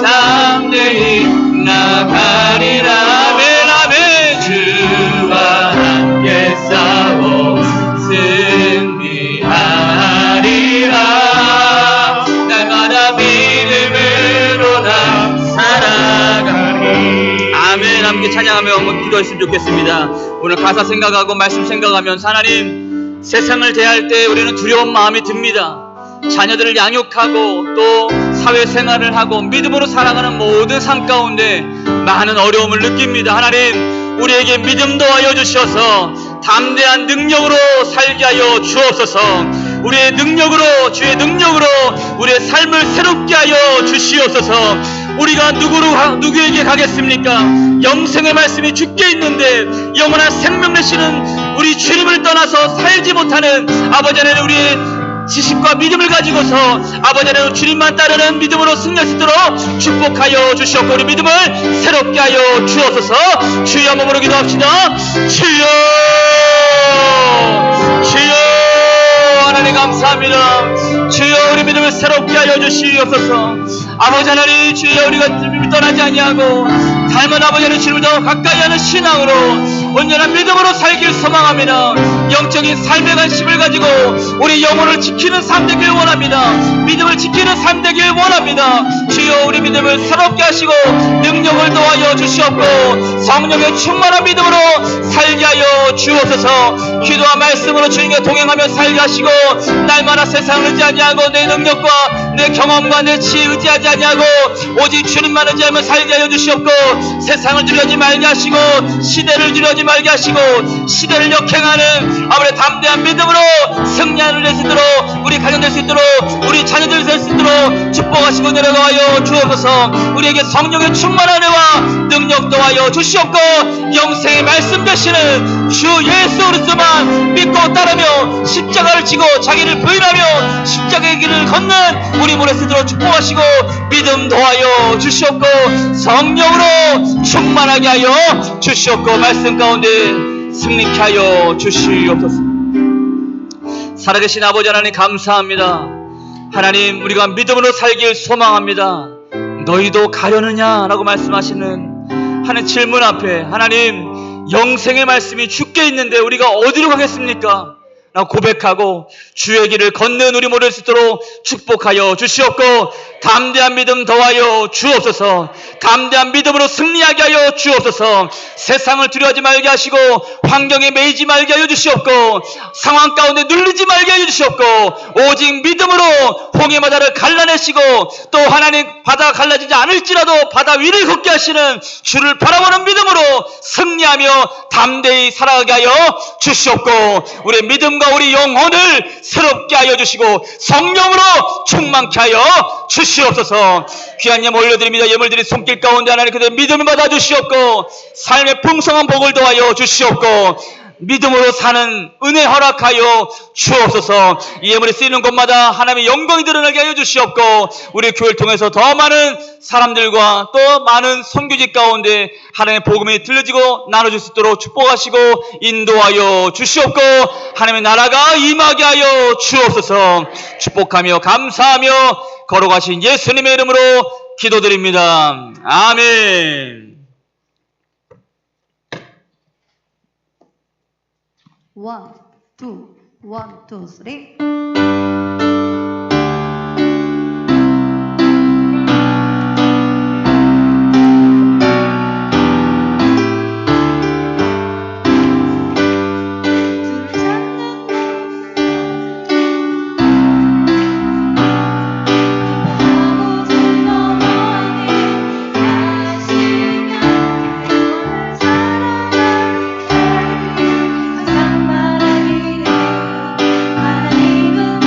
담대히 나가리라 아멘 주와 함께 싸워 승리하리라 날마다 믿음으로 나 살아가리 아멘. 함께 찬양하며 한번 기도했으면 좋겠습니다. 오늘 가사 생각하고 말씀 생각하면서 하나님 세상을 대할 때 우리는 두려운 마음이 듭니다. 자녀들을 양육하고 또 사회생활을 하고 믿음으로 살아가는 모든 삶 가운데 많은 어려움을 느낍니다. 하나님 우리에게 믿음 더하여 주셔서 담대한 능력으로 살게 하여 주옵소서. 주의 능력으로 우리의 삶을 새롭게 하여 주시옵소서. 우리가 누구에게 가겠습니까? 영생의 말씀이 주께 있는데 영원한 생명 되시는 우리 주님을 떠나서 살지 못하는 아버지 하나님, 우리의 지식과 믿음을 가지고서 아버지 하나님 주님만 따르는 믿음으로 승리할 수 있도록 축복하여 주시옵고 우리 믿음을 새롭게 하여 주옵소서. 주여 몸으로 기도합시다. 주여, 주여, 하나님 감사합니다. 주여 우리 믿음을 새롭게 하여 주시옵소서. 아버지 하나님, 주여 우리가 떠나지 아니하고 닮은 아버지 하나님 주님을 더 가까이 하는 신앙으로 온전한 믿음으로 살길 소망합니다. 영적인 삶의 관심을 가지고 우리 영혼을 지키는 삶 되길 원합니다. 믿음을 지키는 삶 되길 원합니다. 주여 우리 믿음을 새롭게 하시고 능력을 더하여 주시옵고 성령의 충만한 믿음으로 살게 하여 주옵소서. 기도와 말씀으로 주님과 동행하며 살게 하시고 날마다 세상을 의지하지 아니하고 내 능력과 내 경험과 내 지혜 의지하지 아니하고 오직 주님만 의지하며 살게 하여 주시옵고 세상을 두려워하지 말게 하시고 시대를 두려워하지 말게 하시고 시대를 역행하는 아버지 담대한 믿음으로 승리하는 될 수 있도록 우리 가정 될 수 있도록 우리 자녀들 될 수 있도록 축복하시고 내려가여 주옵소서. 우리에게 성령의 충만한 은혜와 능력 더하여 주시옵고 영생의 말씀 되시는 주 예수 그리스도만 믿고 따르며 십자가를 지고 자기를 부인하며 십자가의 길을 걷는 우리 모두 쓰도록 축복하시고 믿음 더하여 주시옵고 성령으로 충만하게 하여 주시옵고 말씀 가운데 승리케 하여 주시옵소서. 살아계신 아버지 하나님 감사합니다. 하나님, 우리가 믿음으로 살길 소망합니다. 너희도 가려느냐? 라고 말씀하시는 하는 질문 앞에 하나님, 영생의 말씀이 주께 있는데 우리가 어디로 가겠습니까? 라고 고백하고 주의 길을 걷는 우리 모두 될 수 있도록 축복하여 주시옵고 담대한 믿음 더하여 주옵소서. 담대한 믿음으로 승리하게 하여 주옵소서. 세상을 두려워하지 말게 하시고 환경에 매이지 말게 하여 주시옵고 상황 가운데 눌리지 말게 하여 주시옵고 오직 믿음으로 홍해 바다를 갈라내시고 또 하나님 바다가 갈라지지 않을지라도 바다 위를 걷게 하시는 주를 바라보는 믿음으로 승리하며 담대히 살아가게 하여 주시옵고 우리의 믿음과 우리 영혼을 새롭게 하여 주시고 성령으로 충만케 하여 주시옵소서. 귀한 예물 올려드립니다. 예물들이 손길 가운데 하나님 그대의 믿음을 받아 주시옵고 삶의 풍성한 복을 더하여 주시옵고 믿음으로 사는 은혜 허락하여 주옵소서. 이 예물이 쓰이는 곳마다 하나님의 영광이 드러나게 하여 주시옵고 우리 교회를 통해서 더 많은 사람들과 또 많은 선교지 가운데 하나님의 복음이 들려지고 나눠질 수 있도록 축복하시고 인도하여 주시옵고 하나님의 나라가 임하게 하여 주옵소서. 축복하며 감사하며 걸어가신 예수님의 이름으로 기도드립니다. 아멘. 1, 2, 1, 2, 3. 하나님은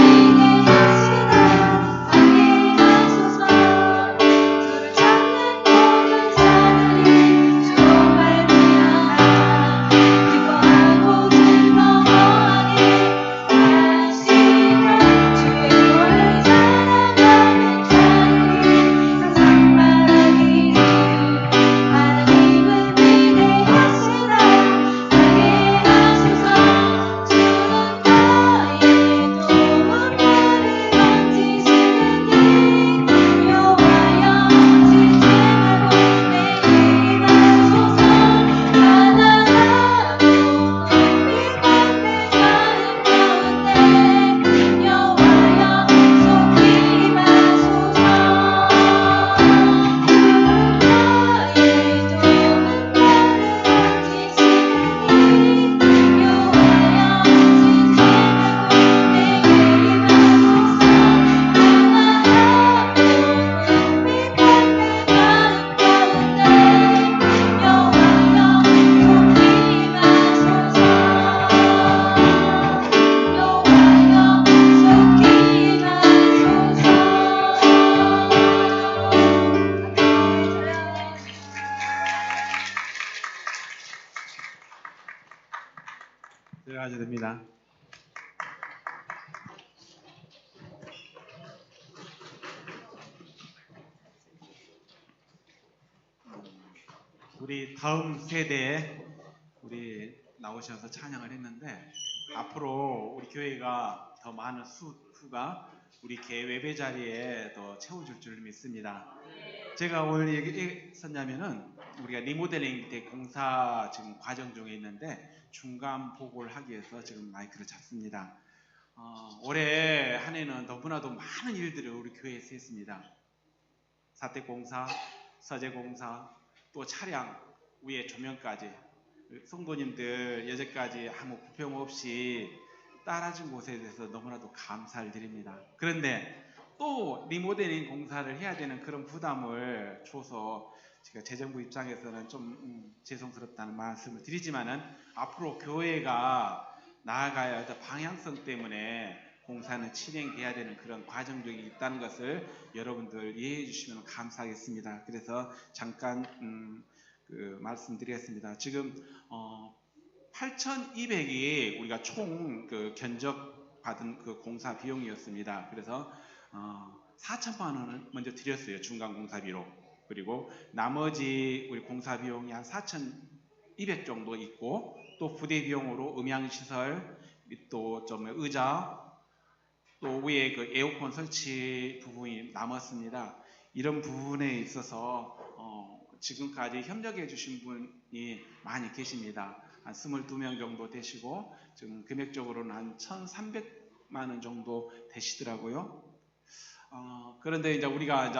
우리 다음 세대에 우리 나오셔서 찬양을 했는데 앞으로 우리 교회가 더 많은 수가 우리 예배 자리에 더 채워줄 줄 믿습니다. 제가 오늘 얘기했었냐면은 우리가 리모델링 대 공사 지금 과정 중에 있는데 중간 보고를 하기 위해서 지금 마이크를 잡습니다. 올해 한 해는 너무나도 많은 일들을 우리 교회에서 했습니다. 사택공사, 서재공사, 또 차량 위에 조명까지 성도님들 여태까지 아무 불평 없이 따라준 곳에 대해서 너무나도 감사를 드립니다. 그런데 또 리모델링 공사를 해야 되는 그런 부담을 줘서 제가 재정부 입장에서는 좀 죄송스럽다는 말씀을 드리지만은 앞으로 교회가 나아가야 할 방향성 때문에 공사는 진행돼야 되는 그런 과정 중에 있다는 것을 여러분들 이해해 주시면 감사하겠습니다. 그래서 잠깐 말씀드리겠습니다. 지금 8,200이 우리가 총 견적 받은 그 공사 비용이었습니다. 그래서 4천만 원을 먼저 드렸어요. 중간 공사비로. 그리고 나머지 우리 공사 비용이 한 4,200 정도 있고 또 부대 비용으로 음향시설, 또 좀 의자, 또 위에 그 에어컨 설치 부분이 남았습니다. 이런 부분에 있어서 지금까지 협력해 주신 분이 많이 계십니다. 한 22명 정도 되시고 지금 금액적으로는 한 1,300만 원 정도 되시더라고요. 그런데 이제 우리가 이제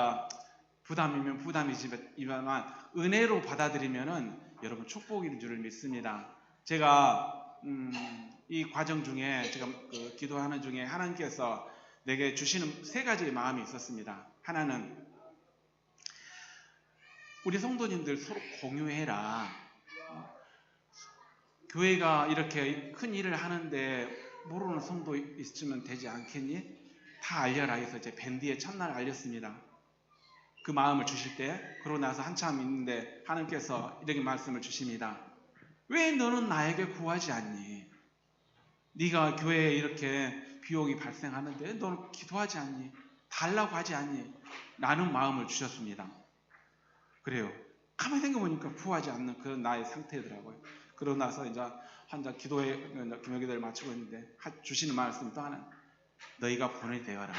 부담이면 부담이지만 은혜로 받아들이면은 여러분 축복인 줄을 믿습니다. 제가 이 과정 중에 제가 기도하는 중에 하나님께서 내게 주시는 세 가지의 마음이 있었습니다. 하나는 우리 성도님들 서로 공유해라. 교회가 이렇게 큰 일을 하는데 모르는 성도 있으면 되지 않겠니? 다 알려라 해서 이제 밴드에 첫날 알렸습니다. 그 마음을 주실 때 그러고 나서 한참 있는데 하나님께서 이렇게 말씀을 주십니다. 왜 너는 나에게 구하지 않니? 네가 교회에 이렇게 비용이 발생하는데 너는 기도하지 않니? 달라고 하지 않니? 라는 마음을 주셨습니다. 그래요. 가만히 생각해보니까 구하지 않는 그런 나의 상태더라고요. 그러고 나서 이제 환자 기도회 기도를 마치고 있는데 주시는 말씀이 또 하나, 너희가 본이 되어라.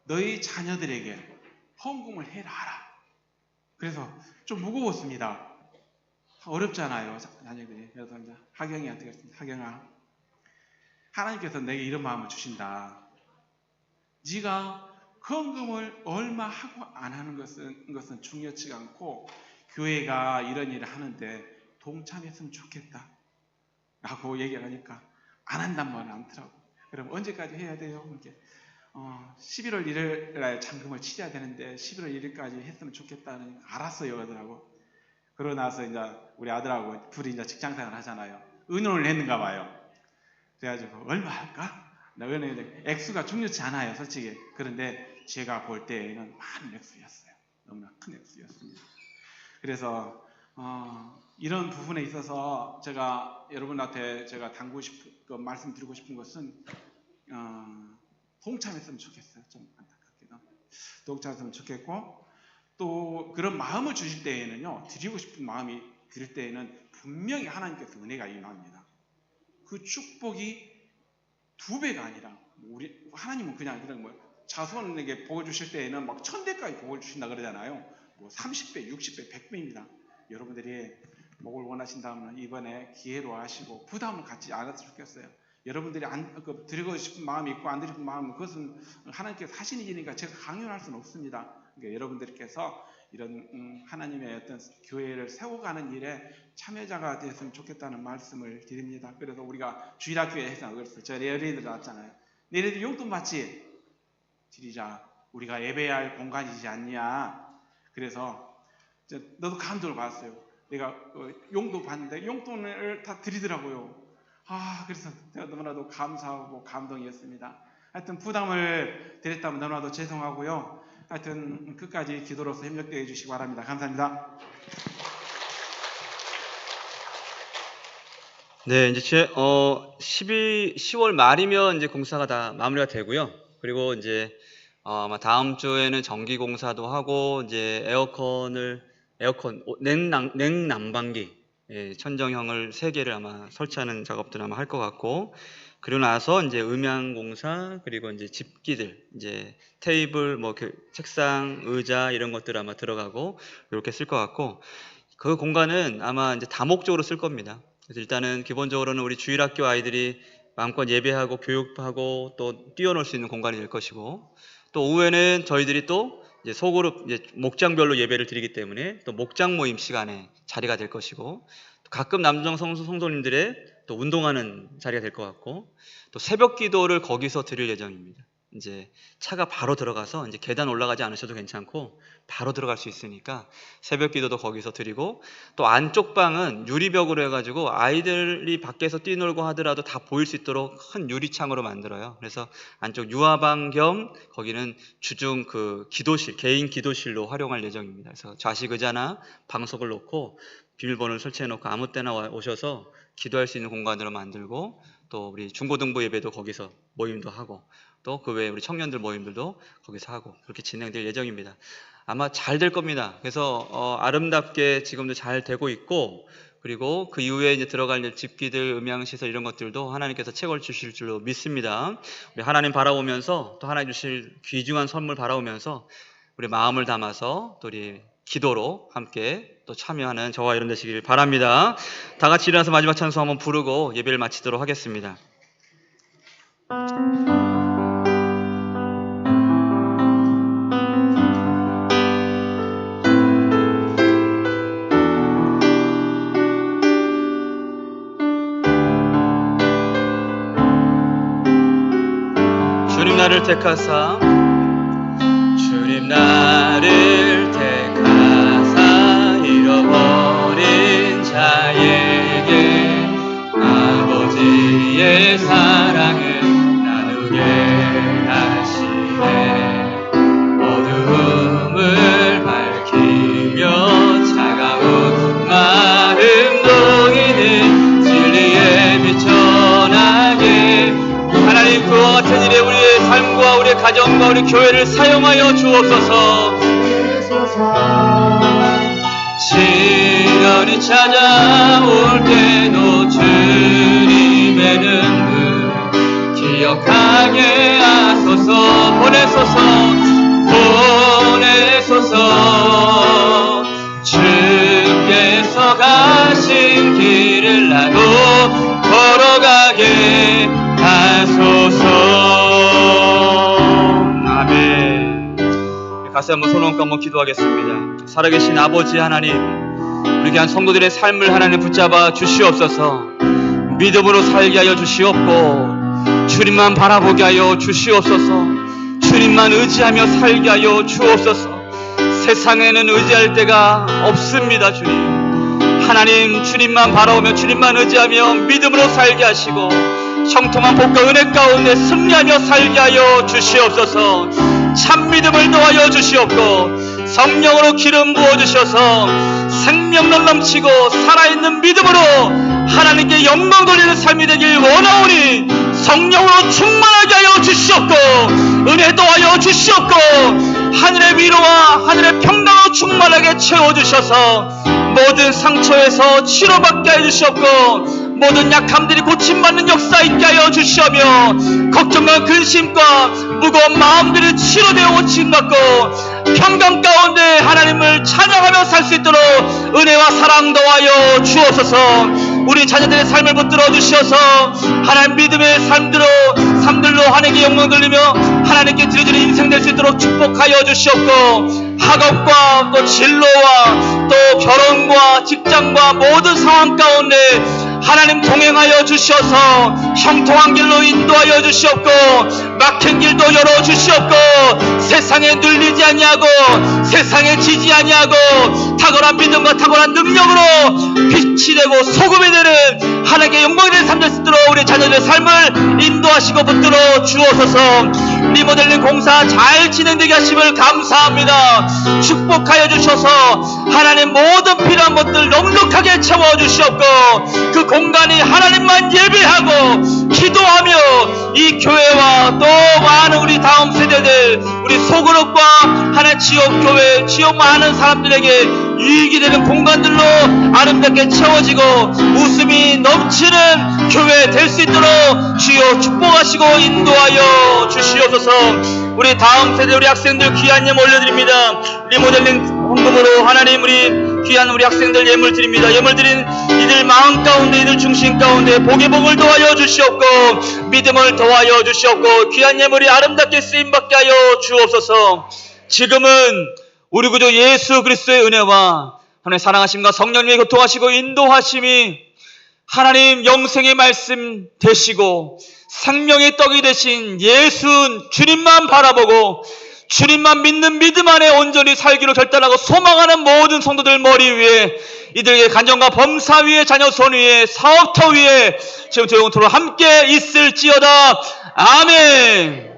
너희 자녀들에게 헌금을 해라. 그래서 좀 무거웠습니다. 어렵잖아요, 자녀들이. 그래서 이제 하경이한테 그랬습니다. 하경아, 하나님께서 내게 이런 마음을 주신다. 네가 헌금을 얼마 하고 안 하는 것은 중요치가 않고 교회가 이런 일을 하는데 동참했으면 좋겠다 라고 얘기하니까 안 한단 말은 않더라고. 그럼 언제까지 해야 돼요? 이렇게 11월 1일 날 잔금을 치러야 되는데 11월 1일까지 했으면 좋겠다는 알았어요 그러더라고. 그러고 나서 이제 우리 아들하고 둘이 이제 직장생활 하잖아요. 의논을 했는가 봐요. 그래가지고 얼마 할까? 액수가 중요치 않아요, 솔직히. 그런데 제가 볼 때에는 많은 액수였어요. 너무나 큰 액수였습니다. 그래서 이런 부분에 있어서 제가 여러분한테 제가 말씀드리고 싶은 것은 동참했으면 좋겠어요. 좀 안타깝게도 동참했으면 좋겠고, 또 그런 마음을 주실 때에는요, 드리고 싶은 마음이 들 때에는 분명히 하나님께서 은혜가 임합니다. 그 축복이 2배가 아니라 우리 하나님은 그냥 자손에게 복을 주실 때에는 막 1000배까지 복을 주신다 그러잖아요. 30배, 60배, 100배입니다. 여러분들이 복을 원하신다면 이번에 기회로 하시고 부담을 갖지 않았으면 좋겠어요. 여러분들이 드리고 싶은 마음이 있고 안 드리고 싶은 마음은 그것은 하나님께서 하시는 일이니까 제가 강요할 수는 없습니다. 그러니까 여러분들께서 이런 하나님의 어떤 교회를 세워가는 일에 참여자가 되었으면 좋겠다는 말씀을 드립니다. 그래서 우리가 주일학교에서 그랬어요. 저 레어리들 나왔잖아요. 너희들 용돈 받지? 드리자. 우리가 예배할 공간이지 않냐. 그래서 너도 감동을 받았어요. 내가 용돈 받는데 용돈을 다 드리더라고요. 그래서 제가 너무나도 감사하고 감동이었습니다. 하여튼 부담을 드렸다면 너무나도 죄송하고요. 하여튼 끝까지 기도로서 협력되어 해주시기 바랍니다. 감사합니다. 네, 이제 10월 말이면 이제 공사가 다 마무리가 되고요. 그리고 이제 아마 다음 주에는 전기 공사도 하고 이제 에어컨을 에어컨, 냉난방기, 천정형을 3개를 아마 설치하는 작업들을 아마 할 것 같고, 그리고 나서 이제 음향공사, 그리고 이제 집기들, 이제 테이블, 뭐 책상, 의자 이런 것들 아마 들어가고 이렇게 쓸 것 같고, 그 공간은 아마 이제 다목적으로 쓸 겁니다. 그래서 일단은 기본적으로는 우리 주일학교 아이들이 마음껏 예배하고 교육하고 또 뛰어놀 수 있는 공간이 될 것이고, 또 오후에는 저희들이 또 이제 소그룹 이제 목장별로 예배를 드리기 때문에 또 목장 모임 시간에 자리가 될 것이고, 가끔 남정 성도님들의 또 운동하는 자리가 될 것 같고, 또 새벽 기도를 거기서 드릴 예정입니다. 이제 차가 바로 들어가서 이제 계단 올라가지 않으셔도 괜찮고 바로 들어갈 수 있으니까 새벽 기도도 거기서 드리고, 또 안쪽 방은 유리벽으로 해가지고 아이들이 밖에서 뛰놀고 하더라도 다 보일 수 있도록 큰 유리창으로 만들어요. 그래서 안쪽 유아방 겸 거기는 주중 그 기도실, 개인 기도실로 활용할 예정입니다. 그래서 좌식 의자나 방석을 놓고 비밀번호를 설치해 놓고 아무 때나 오셔서 기도할 수 있는 공간으로 만들고, 또 우리 중고등부 예배도 거기서 모임도 하고, 또 그 외에 우리 청년들 모임들도 거기서 하고, 그렇게 진행될 예정입니다. 아마 잘 될 겁니다. 그래서 아름답게 지금도 잘 되고 있고, 그리고 그 이후에 이제 들어갈 집기들, 음향시설 이런 것들도 하나님께서 채워 주실 줄로 믿습니다. 우리 하나님 바라보면서, 또 하나님 주실 귀중한 선물 바라보면서 우리 마음을 담아서 또 우리 기도로 함께 또 참여하는 저와 여러분 되시길 바랍니다. 다 같이 일어나서 마지막 찬송 한번 부르고 예배를 마치도록 하겠습니다. 주님 나를 택하사, 주님 나를 택하사 잃어버린 자에게 아버지의 사랑을 나누게 하시네. 어두움을 밝히며 차가운 마음 놓이는 진리에 비춰나게 하나님, 그와 같은 일에 우리의 삶과 우리의 가정과 우리 교회를 사용하여 주옵소서. 시련이 찾아올 때도 주님의 눈물 기억하게 하소서. 보내소서. 주께서 가신 길을 나도 걸어가게 하소서. 아멘. 가슴 한번 손 얹고 한번 기도하겠습니다. 살아계신 아버지 하나님, 우리 귀한 성도들의 삶을 하나님 붙잡아 주시옵소서. 믿음으로 살게 하여 주시옵고, 주님만 바라보게 하여 주시옵소서. 주님만 의지하며 살게 하여 주옵소서. 세상에는 의지할 데가 없습니다. 주님, 하나님, 주님만 바라보며 주님만 의지하며 믿음으로 살게 하시고 형통한 복과 은혜 가운데 승리하며 살게 하여 주시옵소서. 참 믿음을 더하여 주시옵고, 성령으로 기름 부어주셔서 생명력 넘치고 살아있는 믿음으로 하나님께 영광 돌리는 삶이 되길 원하오니 성령으로 충만하게 하여 주시옵고, 은혜 더하여 주시옵고, 하늘의 위로와 하늘의 평강으로 충만하게 채워주셔서 모든 상처에서 치료받게 해주시옵고, 모든 약함들이 고침받는 역사 있게 하여 주시오며, 걱정과 근심과 무거운 마음들이 치료되어 고침받고 평강 가운데 하나님을 찬양하며 살 수 있도록 은혜와 사랑 더하여 주옵소서. 우리 자녀들의 삶을 붙들어 주셔서 하나님 믿음의 삶들로 하나님께 영광 돌리며 하나님께 드려지는 인생 될 수 있도록 축복하여 주시옵고, 학업과 또 진로와 또 결혼과 직장과 모든 상황 가운데 하나님 동행하여 주셔서 형통한 길로 인도하여 주시옵고, 막힌 길도 열어주시옵고, 세상에 눌리지 아니하고 세상에 지지 아니하고 탁월한 믿음과 탁월한 능력으로 빛이 되고 소금이 되는 하나님께 영광이 되는 삶 될 수 있도록 우리 자녀들의 삶을 인도하시고 붙들어 주옵소서. 리모델링 공사 잘 진행되게 하심을 감사합니다. 축복하여 주셔서 하나님 모든 필요한 것들 넉넉하게 채워주시옵고, 그 공간이 하나님만 예배하고 기도하며 이 교회와 또 많은 우리 다음 세대들, 우리 소그룹과 하나님 지역 교회, 지역 많은 사람들에게 유익이 되는 공간들로 아름답게 채워지고 웃음이 넘치는 교회 될 수 있도록 주여 축복하시고 인도하여 주시옵소서. 우리 다음 세대 우리 학생들 귀한 예물 올려드립니다. 리모델링 헌금으로 하나님 우리 귀한 우리 학생들 예물 드립니다. 예물 드린 이들 마음 가운데 이들 중심 가운데 복의 복을 더하여 주시옵고 믿음을 더하여 주시옵고 귀한 예물이 아름답게 쓰임받게 하여 주옵소서. 지금은 우리 구주 예수 그리스도의 은혜와 하나님의 사랑하심과 성령님의 교통하시고 인도하심이 하나님 영생의 말씀 되시고 생명의 떡이 되신 예수 주님만 바라보고 주님만 믿는 믿음 안에 온전히 살기로 결단하고 소망하는 모든 성도들 머리 위에 이들에게 간정과 범사 위에 자녀 손 위에 사업터 위에 지금부터 영원토록 함께 있을지어다. 아멘.